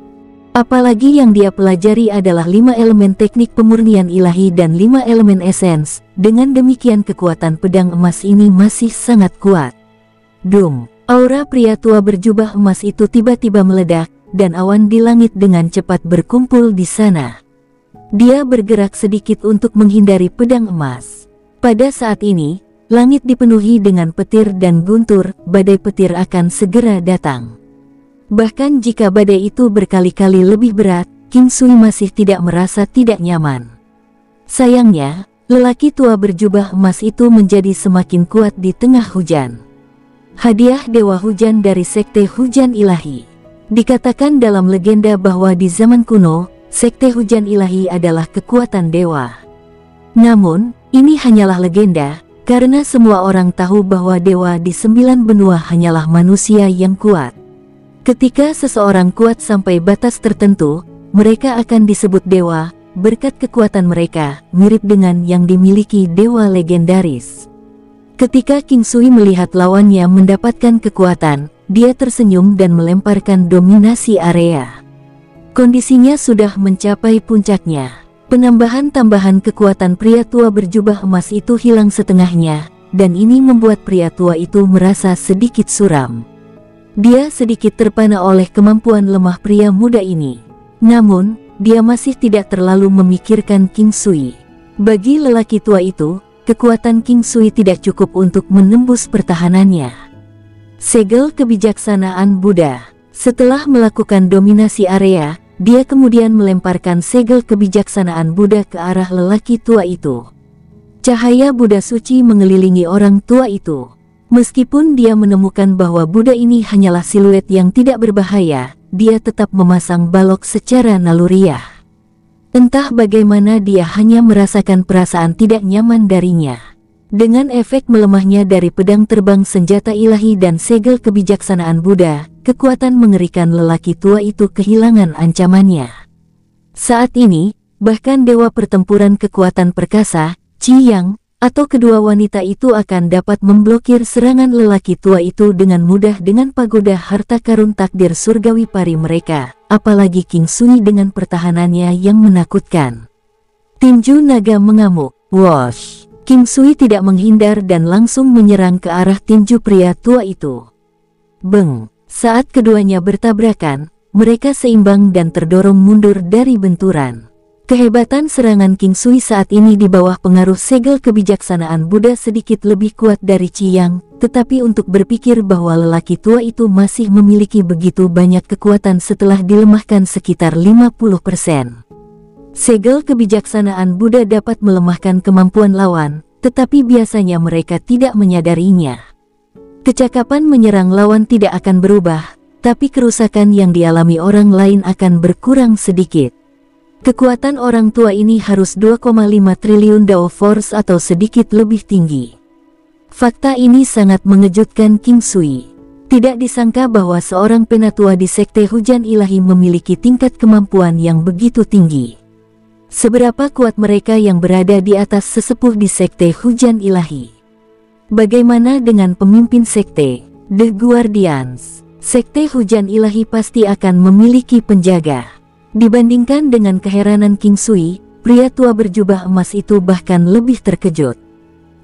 Apalagi yang dia pelajari adalah 5 elemen teknik pemurnian ilahi dan 5 elemen esens. Dengan demikian kekuatan pedang emas ini masih sangat kuat. Dum, aura pria tua berjubah emas itu tiba-tiba meledak, dan awan di langit dengan cepat berkumpul di sana. Dia bergerak sedikit untuk menghindari pedang emas. Pada saat ini, langit dipenuhi dengan petir dan guntur, badai petir akan segera datang. Bahkan jika badai itu berkali-kali lebih berat, King Sui masih tidak merasa tidak nyaman. Sayangnya, lelaki tua berjubah emas itu menjadi semakin kuat di tengah hujan. Hadiah Dewa Hujan dari Sekte Hujan Ilahi. Dikatakan dalam legenda bahwa di zaman kuno, Sekte Hujan Ilahi adalah kekuatan dewa. Namun, ini hanyalah legenda, karena semua orang tahu bahwa dewa di 9 benua hanyalah manusia yang kuat. Ketika seseorang kuat sampai batas tertentu, mereka akan disebut dewa, berkat kekuatan mereka, mirip dengan yang dimiliki dewa legendaris. Ketika King Sui melihat lawannya mendapatkan kekuatan, dia tersenyum dan melemparkan dominasi area. Kondisinya sudah mencapai puncaknya. Penambahan-tambahan kekuatan pria tua berjubah emas itu hilang setengahnya, dan ini membuat pria tua itu merasa sedikit suram. Dia sedikit terpana oleh kemampuan lemah pria muda ini. Namun, dia masih tidak terlalu memikirkan King Sui. Bagi lelaki tua itu, kekuatan King Sui tidak cukup untuk menembus pertahanannya. Segel kebijaksanaan Buddha. Setelah melakukan dominasi area, dia kemudian melemparkan segel kebijaksanaan Buddha ke arah lelaki tua itu. Cahaya Buddha suci mengelilingi orang tua itu. Meskipun dia menemukan bahwa Buddha ini hanyalah siluet yang tidak berbahaya, dia tetap memasang balok secara naluriah. Entah bagaimana dia hanya merasakan perasaan tidak nyaman darinya. Dengan efek melemahnya dari pedang terbang senjata ilahi dan segel kebijaksanaan Buddha, kekuatan mengerikan lelaki tua itu kehilangan ancamannya. Saat ini, bahkan dewa pertempuran kekuatan perkasa, Qi Yang, atau kedua wanita itu akan dapat memblokir serangan lelaki tua itu dengan mudah dengan pagoda harta karun takdir surgawi pari mereka, apalagi King Sui dengan pertahanannya yang menakutkan. Tinju naga mengamuk, whoosh! King Sui tidak menghindar dan langsung menyerang ke arah tinju pria tua itu. Beng! Saat keduanya bertabrakan, mereka seimbang dan terdorong mundur dari benturan. Kehebatan serangan King Sui saat ini di bawah pengaruh segel kebijaksanaan Buddha sedikit lebih kuat dari Qi Yang, tetapi untuk berpikir bahwa lelaki tua itu masih memiliki begitu banyak kekuatan setelah dilemahkan sekitar 50%. Segel kebijaksanaan Buddha dapat melemahkan kemampuan lawan, tetapi biasanya mereka tidak menyadarinya. Kecakapan menyerang lawan tidak akan berubah, tapi kerusakan yang dialami orang lain akan berkurang sedikit. Kekuatan orang tua ini harus 2,5 triliun Dao Force atau sedikit lebih tinggi. Fakta ini sangat mengejutkan King Sui. Tidak disangka bahwa seorang penatua di Sekte Hujan Ilahi memiliki tingkat kemampuan yang begitu tinggi. Seberapa kuat mereka yang berada di atas sesepuh di Sekte Hujan Ilahi? Bagaimana dengan pemimpin sekte, The Guardians? Sekte Hujan Ilahi pasti akan memiliki penjaga. Dibandingkan dengan keheranan King Sui, pria tua berjubah emas itu bahkan lebih terkejut.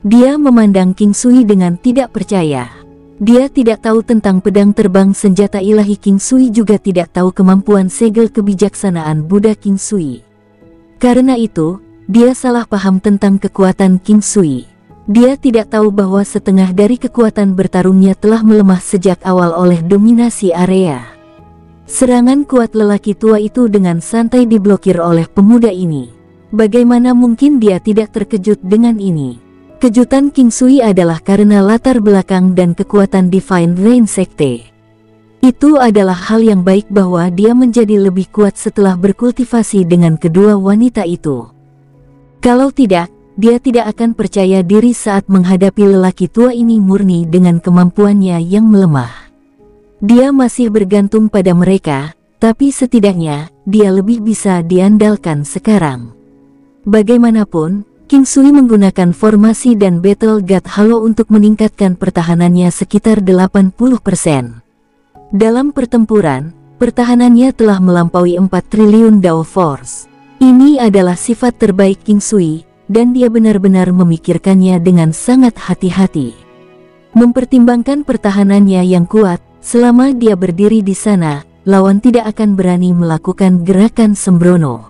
Dia memandang King Sui dengan tidak percaya. Dia tidak tahu tentang pedang terbang senjata ilahi King Sui, juga tidak tahu kemampuan segel kebijaksanaan Buddha King Sui. Karena itu, dia salah paham tentang kekuatan King Sui. Dia tidak tahu bahwa setengah dari kekuatan bertarungnya telah melemah sejak awal oleh dominasi area. Serangan kuat lelaki tua itu dengan santai diblokir oleh pemuda ini. Bagaimana mungkin dia tidak terkejut dengan ini? Kejutan King Sui adalah karena latar belakang dan kekuatan Divine Rain Sekte. Itu adalah hal yang baik bahwa dia menjadi lebih kuat setelah berkultivasi dengan kedua wanita itu. Kalau tidak, dia tidak akan percaya diri saat menghadapi lelaki tua ini murni dengan kemampuannya yang melemah. Dia masih bergantung pada mereka, tapi setidaknya dia lebih bisa diandalkan sekarang. Bagaimanapun, King Sui menggunakan formasi dan Battle God Halo untuk meningkatkan pertahanannya sekitar 80%. Dalam pertempuran, pertahanannya telah melampaui 4 triliun Dao Force. Ini adalah sifat terbaik King Sui, dan dia benar-benar memikirkannya dengan sangat hati-hati. Mempertimbangkan pertahanannya yang kuat, selama dia berdiri di sana, lawan tidak akan berani melakukan gerakan sembrono.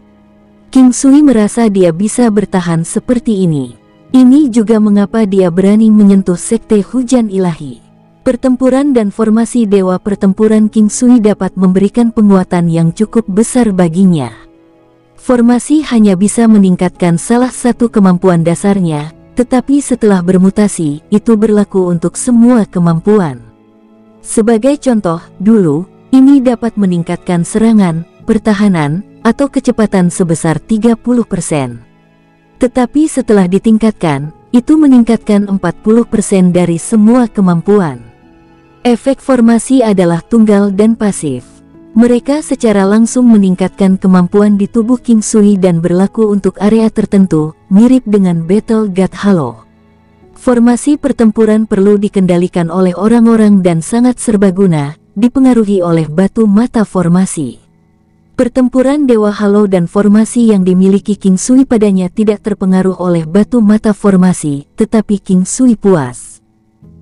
King Sui merasa dia bisa bertahan seperti ini. Ini juga mengapa dia berani menyentuh Sekte Hujan Ilahi. Pertempuran dan formasi Dewa Pertempuran King Sui dapat memberikan penguatan yang cukup besar baginya. Formasi hanya bisa meningkatkan salah satu kemampuan dasarnya, tetapi setelah bermutasi, itu berlaku untuk semua kemampuan. Sebagai contoh, dulu, ini dapat meningkatkan serangan, pertahanan, atau kecepatan sebesar 30%. Tetapi setelah ditingkatkan, itu meningkatkan 40% dari semua kemampuan. Efek formasi adalah tunggal dan pasif. Mereka secara langsung meningkatkan kemampuan di tubuh King Sui dan berlaku untuk area tertentu, mirip dengan Battle God Halo. Formasi pertempuran perlu dikendalikan oleh orang-orang dan sangat serbaguna, dipengaruhi oleh batu mata formasi. Pertempuran Dewa Halo dan formasi yang dimiliki King Sui padanya tidak terpengaruh oleh batu mata formasi, tetapi King Sui puas.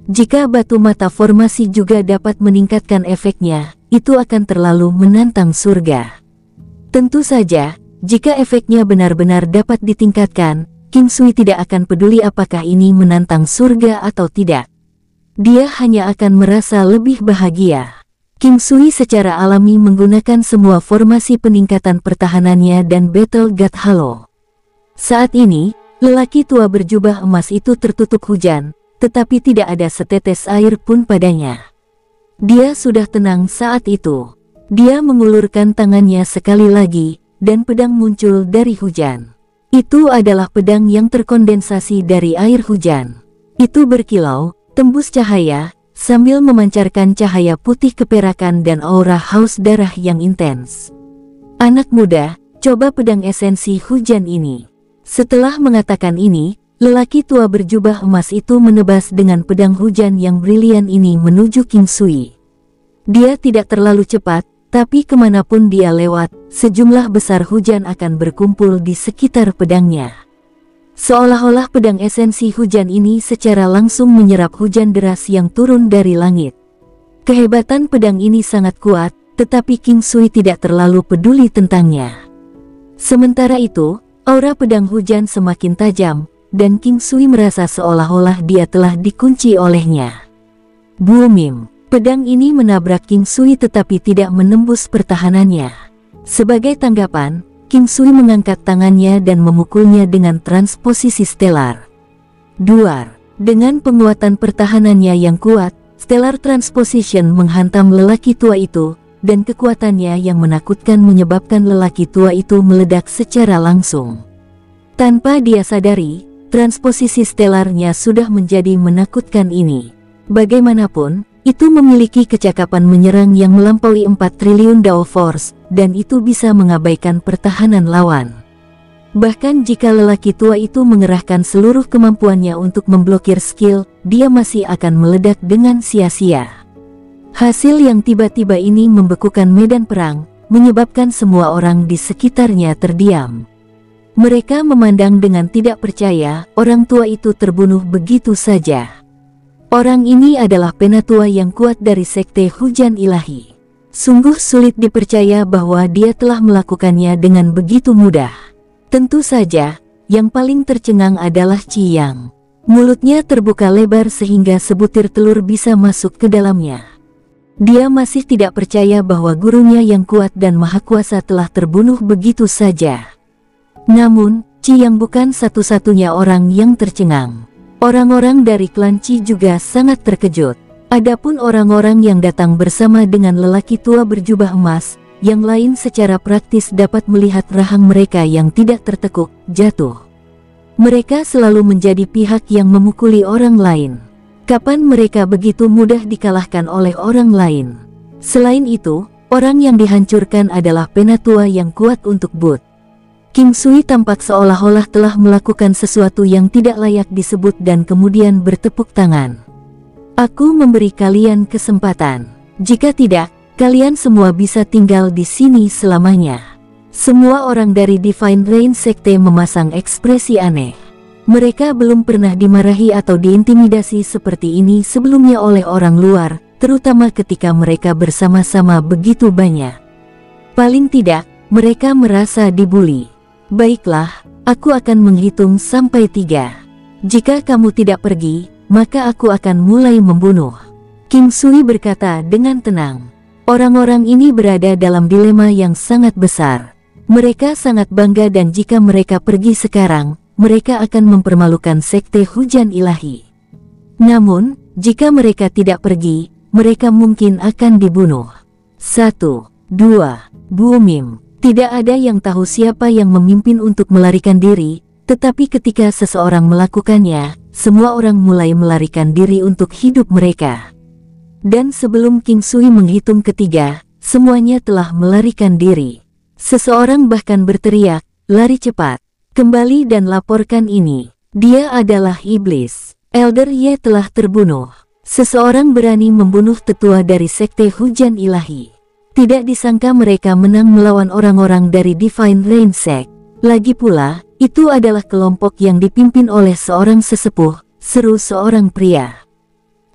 Jika batu mata formasi juga dapat meningkatkan efeknya, itu akan terlalu menantang surga. Tentu saja, jika efeknya benar-benar dapat ditingkatkan, King Sui tidak akan peduli apakah ini menantang surga atau tidak. Dia hanya akan merasa lebih bahagia. King Sui secara alami menggunakan semua formasi peningkatan pertahanannya dan Battle God Halo. Saat ini, lelaki tua berjubah emas itu tertutup hujan, tetapi tidak ada setetes air pun padanya. Dia sudah tenang saat itu. Dia mengulurkan tangannya sekali lagi, dan pedang muncul dari hujan. Itu adalah pedang yang terkondensasi dari air hujan. itu berkilau, tembus cahaya, sambil memancarkan cahaya putih keperakan dan aura haus darah yang intens. Anak muda, coba pedang esensi hujan ini. Setelah mengatakan ini, lelaki tua berjubah emas itu menebas dengan pedang hujan yang brilian ini menuju King Sui. Dia tidak terlalu cepat, tapi kemanapun dia lewat, sejumlah besar hujan akan berkumpul di sekitar pedangnya. Seolah-olah pedang esensi hujan ini secara langsung menyerap hujan deras yang turun dari langit. Kehebatan pedang ini sangat kuat, tetapi King Sui tidak terlalu peduli tentangnya. Sementara itu, aura pedang hujan semakin tajam, dan King Sui merasa seolah-olah dia telah dikunci olehnya. Booming, pedang ini menabrak King Sui tetapi tidak menembus pertahanannya. Sebagai tanggapan, King Sui mengangkat tangannya dan memukulnya dengan transposisi stellar. Duar, dengan penguatan pertahanannya yang kuat, stellar transposition menghantam lelaki tua itu, dan kekuatannya yang menakutkan menyebabkan lelaki tua itu meledak secara langsung. Tanpa dia sadari, transposisi stellarnya sudah menjadi menakutkan ini. Bagaimanapun, itu memiliki kecakapan menyerang yang melampaui 4 triliun Dao Force, dan itu bisa mengabaikan pertahanan lawan. Bahkan jika lelaki tua itu mengerahkan seluruh kemampuannya untuk memblokir skill, dia masih akan meledak dengan sia-sia. Hasil yang tiba-tiba ini membekukan medan perang, menyebabkan semua orang di sekitarnya terdiam. Mereka memandang dengan tidak percaya, orang tua itu terbunuh begitu saja. Orang ini adalah penatua yang kuat dari Sekte Hujan Ilahi. Sungguh sulit dipercaya bahwa dia telah melakukannya dengan begitu mudah. Tentu saja, yang paling tercengang adalah Qi Yang. Mulutnya terbuka lebar sehingga sebutir telur bisa masuk ke dalamnya. Dia masih tidak percaya bahwa gurunya yang kuat dan maha kuasa telah terbunuh begitu saja. Namun, Qi Yang bukan satu-satunya orang yang tercengang. Orang-orang dari klan Qi juga sangat terkejut. Adapun orang-orang yang datang bersama dengan lelaki tua berjubah emas, yang lain secara praktis dapat melihat rahang mereka yang tidak tertekuk, jatuh. Mereka selalu menjadi pihak yang memukuli orang lain. Kapan mereka begitu mudah dikalahkan oleh orang lain? Selain itu, orang yang dihancurkan adalah penatua yang kuat untuk Bud. King Sui tampak seolah-olah telah melakukan sesuatu yang tidak layak disebut dan kemudian bertepuk tangan. Aku memberi kalian kesempatan. Jika tidak, kalian semua bisa tinggal di sini selamanya. Semua orang dari Divine Rain Sekte memasang ekspresi aneh. Mereka belum pernah dimarahi atau diintimidasi seperti ini sebelumnya oleh orang luar, terutama ketika mereka bersama-sama begitu banyak. Paling tidak, mereka merasa dibuli. Baiklah, aku akan menghitung sampai 3. Jika kamu tidak pergi, maka aku akan mulai membunuh. King Sui berkata dengan tenang. Orang-orang ini berada dalam dilema yang sangat besar. Mereka sangat bangga dan jika mereka pergi sekarang, mereka akan mempermalukan Sekte Hujan Ilahi. Namun, jika mereka tidak pergi, mereka mungkin akan dibunuh. 1, 2, booming. Tidak ada yang tahu siapa yang memimpin untuk melarikan diri, tetapi ketika seseorang melakukannya, semua orang mulai melarikan diri untuk hidup mereka. Dan sebelum King Sui menghitung ketiga, semuanya telah melarikan diri. Seseorang bahkan berteriak, "Lari cepat! Kembali dan laporkan ini. Dia adalah iblis. Elder Ye telah terbunuh." Seseorang berani membunuh tetua dari Sekte Hujan Ilahi. Tidak disangka mereka menang melawan orang-orang dari Divine Rain Sect. Lagi pula, itu adalah kelompok yang dipimpin oleh seorang sesepuh, seru seorang pria.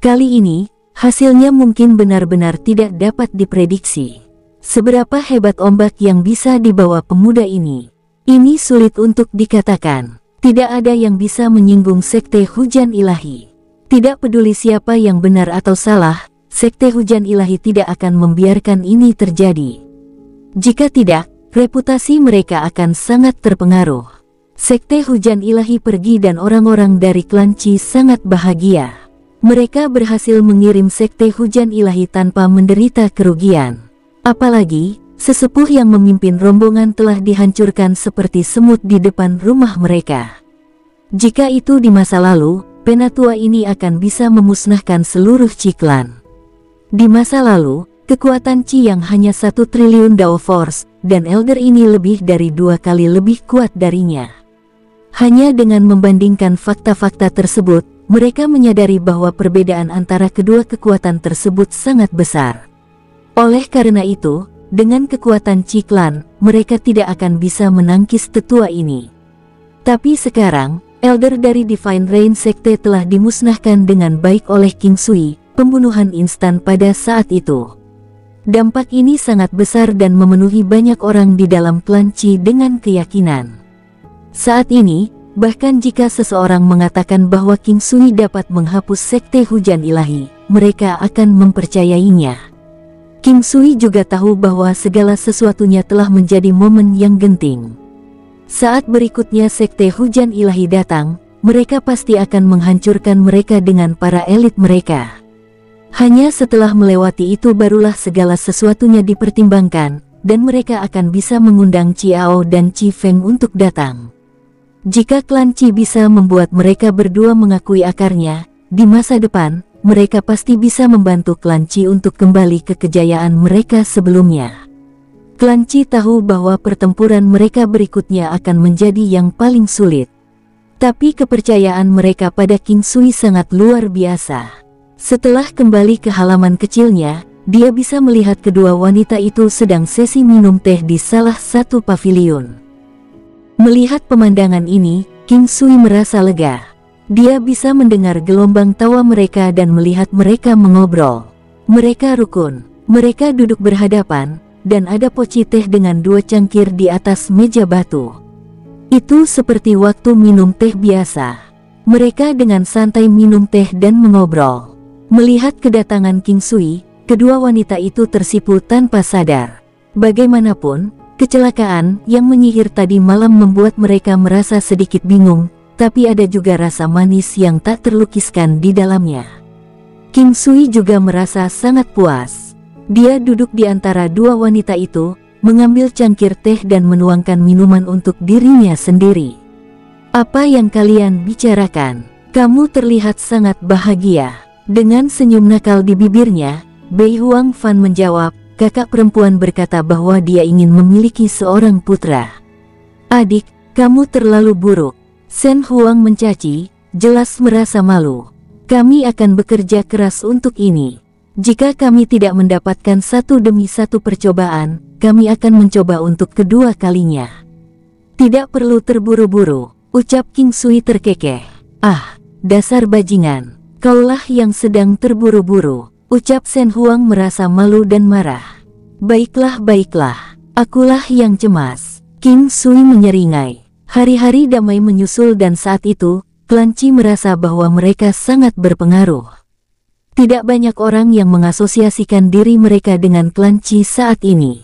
Kali ini, hasilnya mungkin benar-benar tidak dapat diprediksi. Seberapa hebat ombak yang bisa dibawa pemuda ini? Ini sulit untuk dikatakan. Tidak ada yang bisa menyinggung Sekte Hujan Ilahi. Tidak peduli siapa yang benar atau salah, Sekte Hujan Ilahi tidak akan membiarkan ini terjadi. Jika tidak, reputasi mereka akan sangat terpengaruh. Sekte Hujan Ilahi pergi dan orang-orang dari klan Qi sangat bahagia. Mereka berhasil mengirim Sekte Hujan Ilahi tanpa menderita kerugian. Apalagi, sesepuh yang memimpin rombongan telah dihancurkan seperti semut di depan rumah mereka. Jika itu di masa lalu, penatua ini akan bisa memusnahkan seluruh Qi Clan. Di masa lalu, kekuatan Qi yang hanya 1 triliun Dao Force, dan Elder ini lebih dari 2 kali lebih kuat darinya. Hanya dengan membandingkan fakta-fakta tersebut, mereka menyadari bahwa perbedaan antara kedua kekuatan tersebut sangat besar. Oleh karena itu, dengan kekuatan Qi Clan, mereka tidak akan bisa menangkis tetua ini. Tapi sekarang, Elder dari Divine Rain Sekte telah dimusnahkan dengan baik oleh King Sui, pembunuhan instan pada saat itu. Dampak ini sangat besar dan memenuhi banyak orang di dalam klan Qi dengan keyakinan. Saat ini, bahkan jika seseorang mengatakan bahwa King Sui dapat menghapus Sekte Hujan Ilahi, mereka akan mempercayainya. King Sui juga tahu bahwa segala sesuatunya telah menjadi momen yang genting. Saat berikutnya Sekte Hujan Ilahi datang, mereka pasti akan menghancurkan mereka dengan para elit mereka. Hanya setelah melewati itu barulah segala sesuatunya dipertimbangkan, dan mereka akan bisa mengundang Ciao dan Qi Feng untuk datang. Jika klan Qi bisa membuat mereka berdua mengakui akarnya, di masa depan, mereka pasti bisa membantu klan Qi untuk kembali ke kejayaan mereka sebelumnya. Klan Qi tahu bahwa pertempuran mereka berikutnya akan menjadi yang paling sulit. Tapi kepercayaan mereka pada King Sui sangat luar biasa. Setelah kembali ke halaman kecilnya, dia bisa melihat kedua wanita itu sedang sesi minum teh di salah satu pavilion. Melihat pemandangan ini, King Sui merasa lega. Dia bisa mendengar gelombang tawa mereka dan melihat mereka mengobrol. Mereka rukun, mereka duduk berhadapan, dan ada poci teh dengan 2 cangkir di atas meja batu. Itu seperti waktu minum teh biasa. Mereka dengan santai minum teh dan mengobrol. Melihat kedatangan King Sui, kedua wanita itu tersipu tanpa sadar. Bagaimanapun, kecelakaan yang menyihir tadi malam membuat mereka merasa sedikit bingung, tapi ada juga rasa manis yang tak terlukiskan di dalamnya. King Sui juga merasa sangat puas. Dia duduk di antara dua wanita itu, mengambil cangkir teh dan menuangkan minuman untuk dirinya sendiri. "Apa yang kalian bicarakan? Kamu terlihat sangat bahagia." Dengan senyum nakal di bibirnya, Bei Huang Fan menjawab, kakak perempuan berkata bahwa dia ingin memiliki seorang putra. "Adik, kamu terlalu buruk." Shen Huang mencaci, jelas merasa malu. "Kami akan bekerja keras untuk ini. Jika kami tidak mendapatkan satu demi satu percobaan, kami akan mencoba untuk kedua kalinya." "Tidak perlu terburu-buru," ucap King Sui terkekeh. "Ah, dasar bajingan, kaulah yang sedang terburu-buru," ucap Shen Huang merasa malu dan marah. Baiklah, akulah yang cemas." King Sui menyeringai. Hari-hari damai menyusul dan saat itu, klan Qi merasa bahwa mereka sangat berpengaruh. Tidak banyak orang yang mengasosiasikan diri mereka dengan klan Qi saat ini.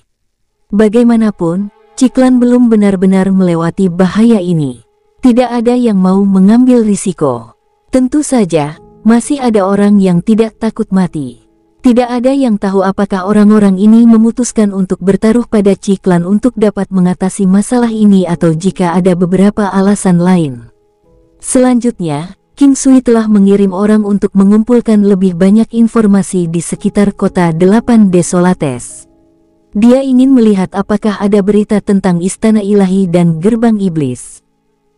Bagaimanapun, Qi Clan belum benar-benar melewati bahaya ini. Tidak ada yang mau mengambil risiko. Tentu saja, masih ada orang yang tidak takut mati. Tidak ada yang tahu apakah orang-orang ini memutuskan untuk bertaruh pada Qi Clan untuk dapat mengatasi masalah ini atau jika ada beberapa alasan lain. Selanjutnya, King Sui telah mengirim orang untuk mengumpulkan lebih banyak informasi di sekitar kota 8 Desolates. Dia ingin melihat apakah ada berita tentang Istana Ilahi dan Gerbang Iblis.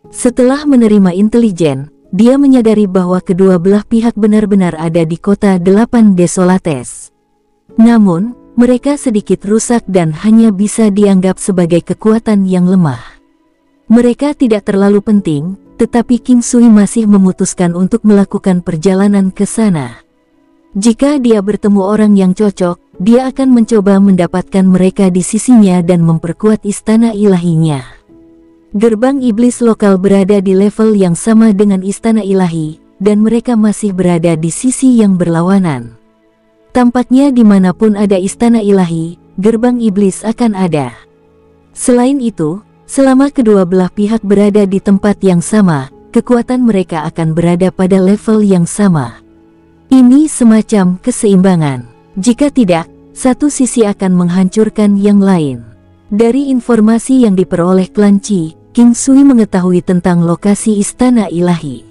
Setelah menerima intelijen, dia menyadari bahwa kedua belah pihak benar-benar ada di kota 8 Desolates. Namun, mereka sedikit rusak dan hanya bisa dianggap sebagai kekuatan yang lemah. Mereka tidak terlalu penting, tetapi King Sui masih memutuskan untuk melakukan perjalanan ke sana. Jika dia bertemu orang yang cocok, dia akan mencoba mendapatkan mereka di sisinya dan memperkuat istana ilahinya. Gerbang iblis lokal berada di level yang sama dengan istana ilahi, dan mereka masih berada di sisi yang berlawanan. Tampaknya dimanapun ada istana ilahi, gerbang iblis akan ada. Selain itu, selama kedua belah pihak berada di tempat yang sama, kekuatan mereka akan berada pada level yang sama. Ini semacam keseimbangan. Jika tidak, satu sisi akan menghancurkan yang lain. Dari informasi yang diperoleh klan Qi, King Sui mengetahui tentang lokasi istana ilahi.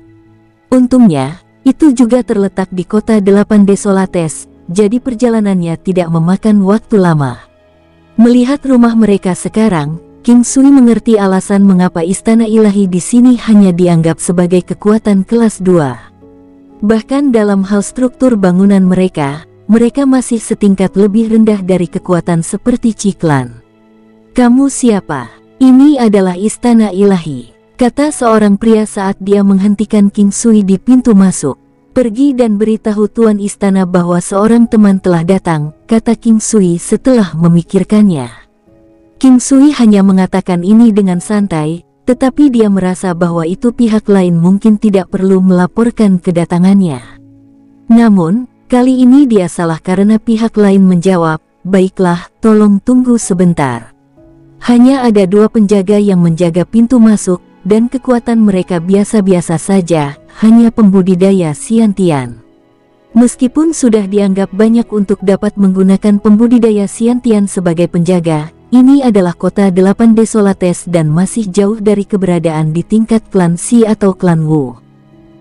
Untungnya, itu juga terletak di kota Delapan Desolates, jadi perjalanannya tidak memakan waktu lama. Melihat rumah mereka sekarang, King Sui mengerti alasan mengapa istana ilahi di sini hanya dianggap sebagai kekuatan kelas 2. Bahkan dalam hal struktur bangunan mereka masih setingkat lebih rendah dari kekuatan seperti Ciklan. "Kamu siapa?" "Ini adalah istana ilahi," kata seorang pria saat dia menghentikan King Sui di pintu masuk. "Pergi dan beritahu tuan istana bahwa seorang teman telah datang," kata King Sui setelah memikirkannya. King Sui hanya mengatakan ini dengan santai, tetapi dia merasa bahwa itu pihak lain mungkin tidak perlu melaporkan kedatangannya. Namun, kali ini dia salah karena pihak lain menjawab, "Baiklah, tolong tunggu sebentar." Hanya ada 2 penjaga yang menjaga pintu masuk, dan kekuatan mereka biasa-biasa saja, hanya pembudidaya Xiantian. Meskipun sudah dianggap banyak untuk dapat menggunakan pembudidaya Xiantian sebagai penjaga, ini adalah kota Delapan Desolates dan masih jauh dari keberadaan di tingkat klan Xi atau klan Wu.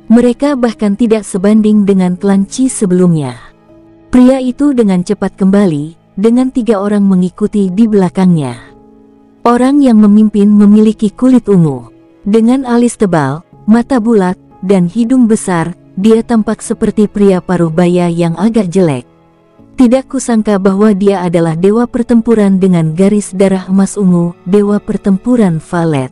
Mereka bahkan tidak sebanding dengan klan Qi sebelumnya. Pria itu dengan cepat kembali, dengan 3 orang mengikuti di belakangnya. Orang yang memimpin memiliki kulit ungu. Dengan alis tebal, mata bulat, dan hidung besar, dia tampak seperti pria paruh baya yang agak jelek. Tidak kusangka bahwa dia adalah dewa pertempuran dengan garis darah emas ungu, dewa pertempuran Valet.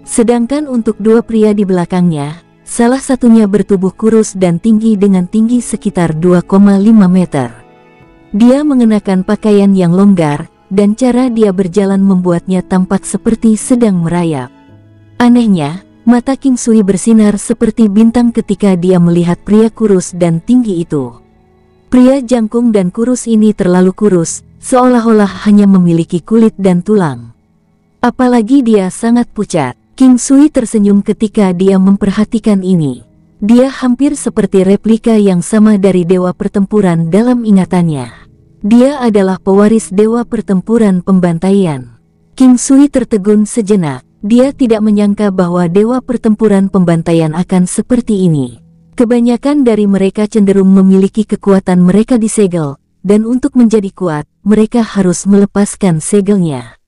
Sedangkan untuk 2 pria di belakangnya, salah satunya bertubuh kurus dan tinggi dengan tinggi sekitar 2,5 meter. Dia mengenakan pakaian yang longgar, dan cara dia berjalan membuatnya tampak seperti sedang merayap. Anehnya, mata King Sui bersinar seperti bintang ketika dia melihat pria kurus dan tinggi itu. Pria jangkung dan kurus ini terlalu kurus, seolah-olah hanya memiliki kulit dan tulang. Apalagi dia sangat pucat. King Sui tersenyum ketika dia memperhatikan ini. Dia hampir seperti replika yang sama dari dewa pertempuran dalam ingatannya. Dia adalah pewaris dewa pertempuran pembantaian. King Sui tertegun sejenak. Dia tidak menyangka bahwa dewa pertempuran pembantaian akan seperti ini. Kebanyakan dari mereka cenderung memiliki kekuatan mereka di segel, dan untuk menjadi kuat, mereka harus melepaskan segelnya.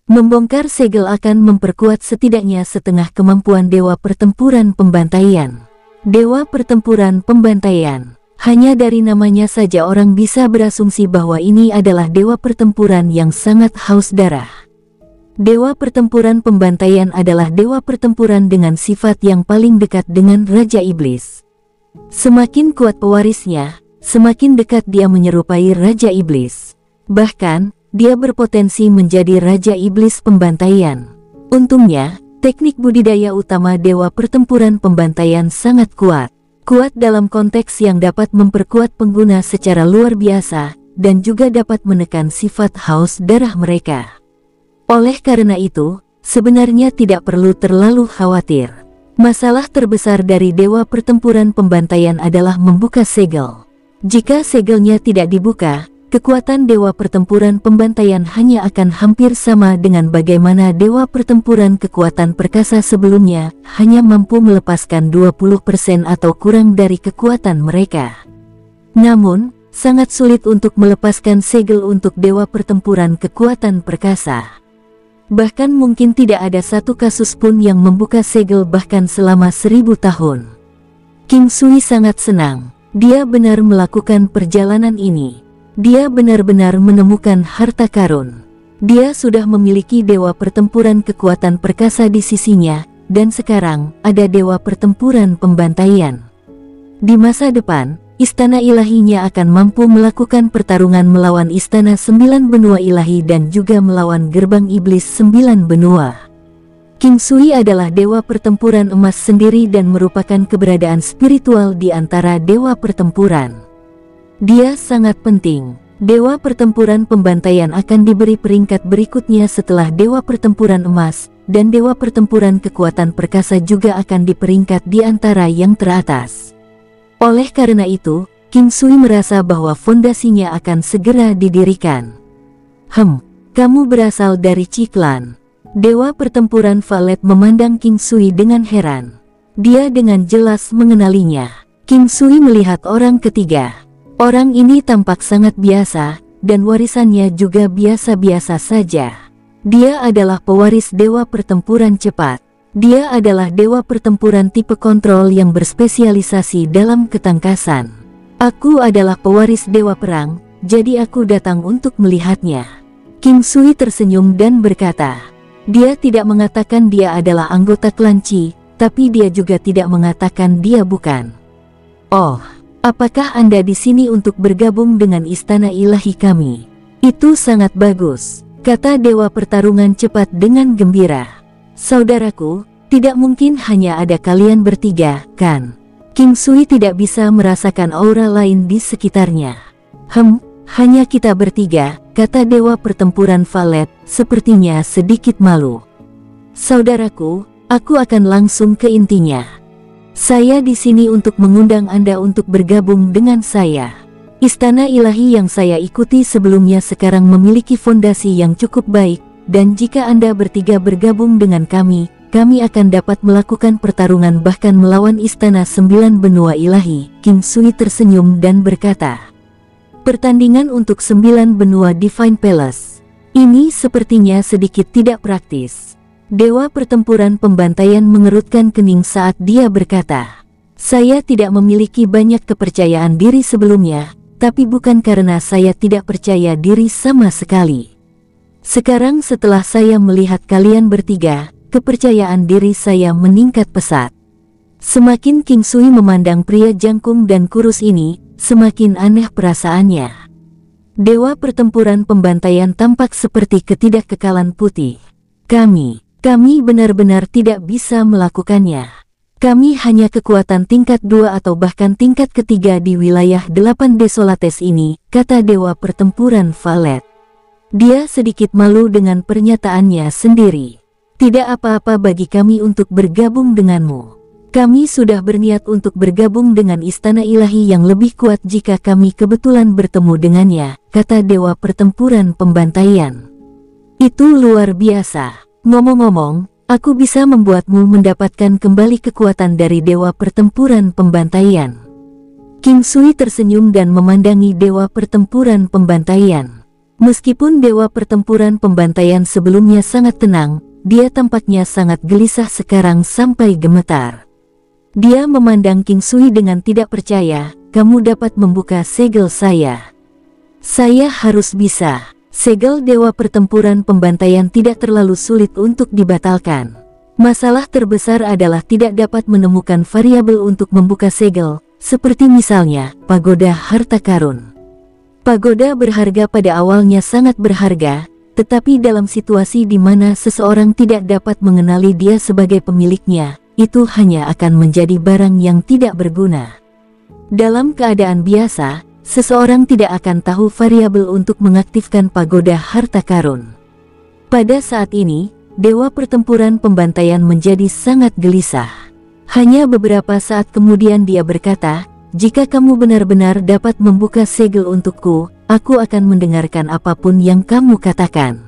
Membongkar segel akan memperkuat setidaknya setengah kemampuan dewa pertempuran pembantaian. Dewa pertempuran pembantaian. Hanya dari namanya saja orang bisa berasumsi bahwa ini adalah dewa pertempuran yang sangat haus darah. Dewa pertempuran pembantaian adalah dewa pertempuran dengan sifat yang paling dekat dengan Raja Iblis. Semakin kuat pewarisnya, semakin dekat dia menyerupai Raja Iblis. Bahkan, dia berpotensi menjadi Raja Iblis pembantaian. Untungnya, teknik budidaya utama dewa pertempuran pembantaian sangat kuat. Kuat dalam konteks yang dapat memperkuat pengguna secara luar biasa, dan juga dapat menekan sifat haus darah mereka. Oleh karena itu, sebenarnya tidak perlu terlalu khawatir. Masalah terbesar dari dewa pertempuran pembantaian adalah membuka segel. Jika segelnya tidak dibuka, kekuatan dewa pertempuran pembantaian hanya akan hampir sama dengan bagaimana dewa pertempuran kekuatan perkasa sebelumnya, hanya mampu melepaskan 20% atau kurang dari kekuatan mereka. Namun, sangat sulit untuk melepaskan segel untuk dewa pertempuran kekuatan perkasa. Bahkan mungkin tidak ada satu kasus pun yang membuka segel bahkan selama 1000 tahun. King Sui sangat senang. Dia benar melakukan perjalanan ini. Dia benar-benar menemukan harta karun. Dia sudah memiliki dewa pertempuran kekuatan perkasa di sisinya, dan sekarang ada dewa pertempuran pembantaian. Di masa depan, istana ilahinya akan mampu melakukan pertarungan melawan istana 9 benua ilahi dan juga melawan gerbang iblis 9 benua. King Sui adalah dewa pertempuran emas sendiri dan merupakan keberadaan spiritual di antara dewa pertempuran. Dia sangat penting. Dewa pertempuran pembantaian akan diberi peringkat berikutnya setelah dewa pertempuran emas, dan dewa pertempuran kekuatan perkasa juga akan diperingkat di antara yang teratas. Oleh karena itu, King Sui merasa bahwa fondasinya akan segera didirikan. Kamu berasal dari Ciklan. Dewa pertempuran Valet memandang King Sui dengan heran. Dia dengan jelas mengenalinya. King Sui melihat orang ketiga. Orang ini tampak sangat biasa, dan warisannya juga biasa-biasa saja. Dia adalah pewaris dewa pertempuran cepat. Dia adalah dewa pertempuran tipe kontrol yang berspesialisasi dalam ketangkasan. Aku adalah pewaris dewa perang, jadi aku datang untuk melihatnya. King Sui tersenyum dan berkata, dia tidak mengatakan dia adalah anggota klan Qi, tapi dia juga tidak mengatakan dia bukan. Oh, apakah Anda di sini untuk bergabung dengan istana ilahi kami? Itu sangat bagus, kata dewa pertarungan cepat dengan gembira. Saudaraku, tidak mungkin hanya ada kalian bertiga, kan? King Sui tidak bisa merasakan aura lain di sekitarnya. Hanya kita bertiga, kata dewa pertempuran Valet, sepertinya sedikit malu. Saudaraku, aku akan langsung ke intinya. Saya di sini untuk mengundang Anda untuk bergabung dengan saya. Istana ilahi yang saya ikuti sebelumnya sekarang memiliki fondasi yang cukup baik, dan jika Anda bertiga bergabung dengan kami akan dapat melakukan pertarungan bahkan melawan istana 9 benua ilahi. King Sui tersenyum dan berkata, pertandingan untuk 9 benua Divine Palace. Ini sepertinya sedikit tidak praktis. Dewa pertempuran pembantaian mengerutkan kening saat dia berkata, saya tidak memiliki banyak kepercayaan diri sebelumnya, tapi bukan karena saya tidak percaya diri sama sekali. Sekarang setelah saya melihat kalian bertiga, kepercayaan diri saya meningkat pesat. Semakin King Sui memandang pria jangkung dan kurus ini, semakin aneh perasaannya. Dewa pertempuran pembantaian tampak seperti ketidakkekalan putih. Kami benar-benar tidak bisa melakukannya. Kami hanya kekuatan tingkat 2 atau bahkan tingkat ketiga di wilayah 8 Desolates ini, kata dewa pertempuran Valet. Dia sedikit malu dengan pernyataannya sendiri. Tidak apa-apa bagi kami untuk bergabung denganmu. Kami sudah berniat untuk bergabung dengan istana ilahi yang lebih kuat jika kami kebetulan bertemu dengannya, kata dewa pertempuran pembantaian. Itu luar biasa. Ngomong-ngomong, aku bisa membuatmu mendapatkan kembali kekuatan dari dewa pertempuran pembantaian. King Sui tersenyum dan memandangi dewa pertempuran pembantaian. Meskipun dewa pertempuran pembantaian sebelumnya sangat tenang, dia tampaknya sangat gelisah sekarang sampai gemetar. Dia memandang King Sui dengan tidak percaya, kamu dapat membuka segel saya. Saya harus bisa. Segel dewa pertempuran pembantaian tidak terlalu sulit untuk dibatalkan. Masalah terbesar adalah tidak dapat menemukan variabel untuk membuka segel, seperti misalnya pagoda harta karun. Pagoda berharga pada awalnya sangat berharga, tetapi dalam situasi di mana seseorang tidak dapat mengenali dia sebagai pemiliknya, itu hanya akan menjadi barang yang tidak berguna. Dalam keadaan biasa, seseorang tidak akan tahu variabel untuk mengaktifkan pagoda harta karun. Pada saat ini, dewa pertempuran pembantaian menjadi sangat gelisah. Hanya beberapa saat kemudian dia berkata, jika kamu benar-benar dapat membuka segel untukku, aku akan mendengarkan apapun yang kamu katakan.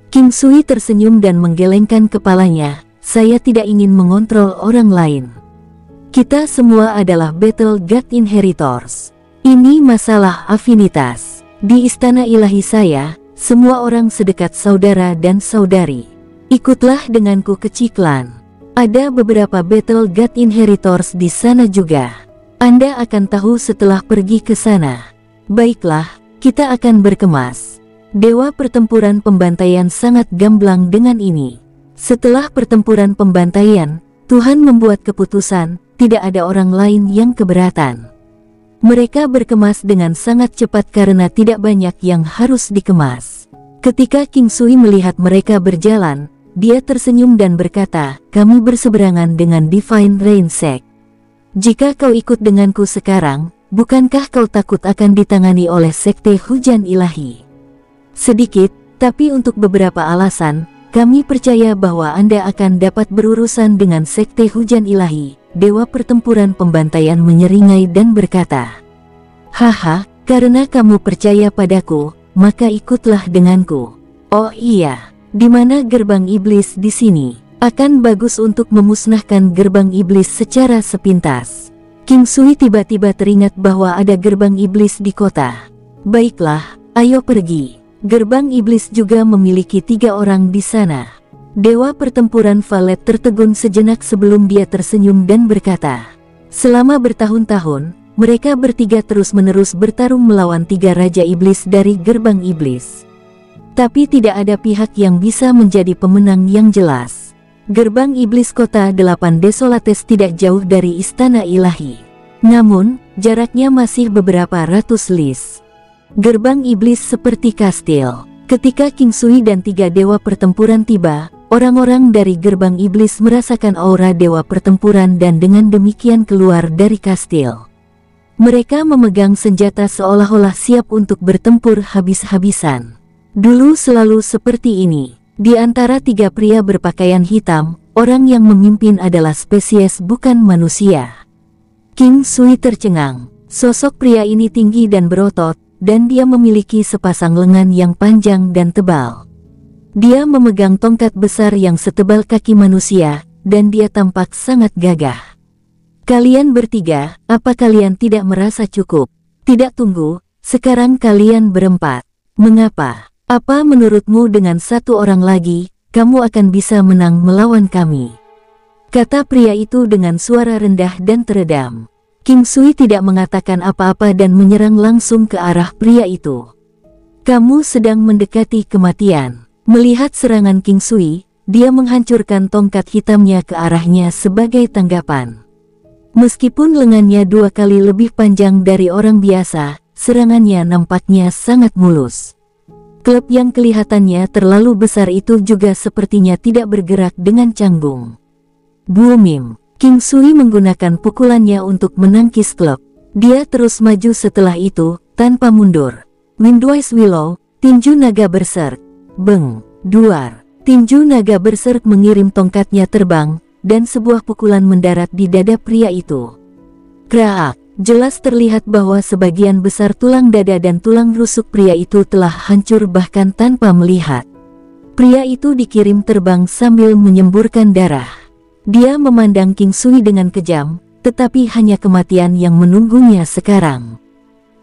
King Sui tersenyum dan menggelengkan kepalanya, saya tidak ingin mengontrol orang lain. Kita semua adalah Battle God Inheritors. Ini masalah afinitas. Di istana ilahi saya, semua orang sedekat saudara dan saudari. Ikutlah denganku ke Ciklan. Ada beberapa Battle God Inheritors di sana juga. Anda akan tahu setelah pergi ke sana. Baiklah, kita akan berkemas. Dewa pertempuran pembantaian sangat gamblang dengan ini. Setelah pertempuran pembantaian, Tuhan membuat keputusan, tidak ada orang lain yang keberatan. Mereka berkemas dengan sangat cepat karena tidak banyak yang harus dikemas. Ketika King Sui melihat mereka berjalan, dia tersenyum dan berkata, kami berseberangan dengan Divine Rain Sect. Jika kau ikut denganku sekarang, bukankah kau takut akan ditangani oleh Sekte Hujan Ilahi? Sedikit, tapi untuk beberapa alasan, kami percaya bahwa Anda akan dapat berurusan dengan Sekte Hujan Ilahi. Dewa pertempuran pembantaian menyeringai dan berkata, haha, karena kamu percaya padaku, maka ikutlah denganku. Oh iya, di mana gerbang iblis di sini? Akan bagus untuk memusnahkan gerbang iblis secara sepintas. King Sui tiba-tiba teringat bahwa ada gerbang iblis di kota. Baiklah, ayo pergi. Gerbang iblis juga memiliki 3 orang di sana. Dewa pertempuran Valet tertegun sejenak sebelum dia tersenyum dan berkata, selama bertahun-tahun, mereka bertiga terus-menerus bertarung melawan 3 raja iblis dari gerbang iblis. Tapi tidak ada pihak yang bisa menjadi pemenang yang jelas. Gerbang iblis kota 8 Desolates tidak jauh dari istana ilahi. Namun, jaraknya masih beberapa ratus lis. Gerbang iblis seperti kastil. Ketika King Sui dan 3 dewa pertempuran tiba, orang-orang dari gerbang iblis merasakan aura dewa pertempuran dan dengan demikian keluar dari kastil. Mereka memegang senjata seolah-olah siap untuk bertempur habis-habisan. Dulu selalu seperti ini. Di antara 3 pria berpakaian hitam, orang yang memimpin adalah spesies bukan manusia. King Sui tercengang. Sosok pria ini tinggi dan berotot, dan dia memiliki sepasang lengan yang panjang dan tebal. Dia memegang tongkat besar yang setebal kaki manusia, dan dia tampak sangat gagah. Kalian bertiga, apa kalian tidak merasa cukup? Tidak, tunggu, sekarang kalian berempat. Mengapa? Apa menurutmu dengan 1 orang lagi, kamu akan bisa menang melawan kami? Kata pria itu dengan suara rendah dan teredam. King Sui tidak mengatakan apa-apa dan menyerang langsung ke arah pria itu. Kamu sedang mendekati kematian. Melihat serangan King Sui, dia menghancurkan tongkat hitamnya ke arahnya sebagai tanggapan. Meskipun lengannya 2 kali lebih panjang dari orang biasa, serangannya nampaknya sangat mulus. Klub yang kelihatannya terlalu besar itu juga sepertinya tidak bergerak dengan canggung. Boomim. King Sui menggunakan pukulannya untuk menangkis klub. Dia terus maju setelah itu, tanpa mundur. Windwise Willow, tinju naga berserk. Beng, duar. Tinju naga berserk mengirim tongkatnya terbang, dan sebuah pukulan mendarat di dada pria itu. Kraak. Jelas terlihat bahwa sebagian besar tulang dada dan tulang rusuk pria itu telah hancur bahkan tanpa melihat. Pria itu dikirim terbang sambil menyemburkan darah. Dia memandang King Sui dengan kejam, tetapi hanya kematian yang menunggunya sekarang.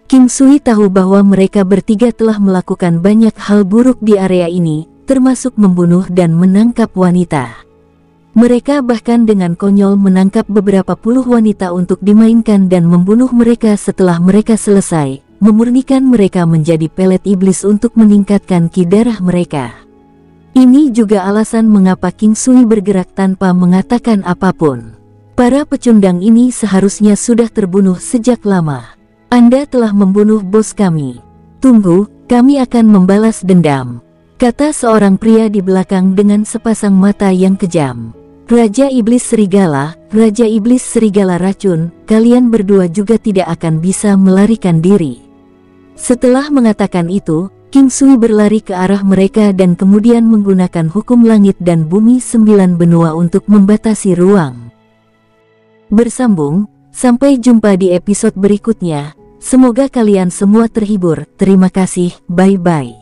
King Sui tahu bahwa mereka bertiga telah melakukan banyak hal buruk di area ini, termasuk membunuh dan menangkap wanita. Mereka bahkan dengan konyol menangkap beberapa puluh wanita untuk dimainkan dan membunuh mereka setelah mereka selesai, memurnikan mereka menjadi pelet iblis untuk meningkatkan ki darah mereka. Ini juga alasan mengapa King Sui bergerak tanpa mengatakan apapun. Para pecundang ini seharusnya sudah terbunuh sejak lama. Anda telah membunuh bos kami. Tunggu, kami akan membalas dendam, kata seorang pria di belakang dengan sepasang mata yang kejam. Raja Iblis Serigala, Raja Iblis Serigala Racun, kalian berdua juga tidak akan bisa melarikan diri. Setelah mengatakan itu, King Sui berlari ke arah mereka dan kemudian menggunakan hukum langit dan bumi 9 benua untuk membatasi ruang. Bersambung, sampai jumpa di episode berikutnya. Semoga kalian semua terhibur. Terima kasih, bye-bye.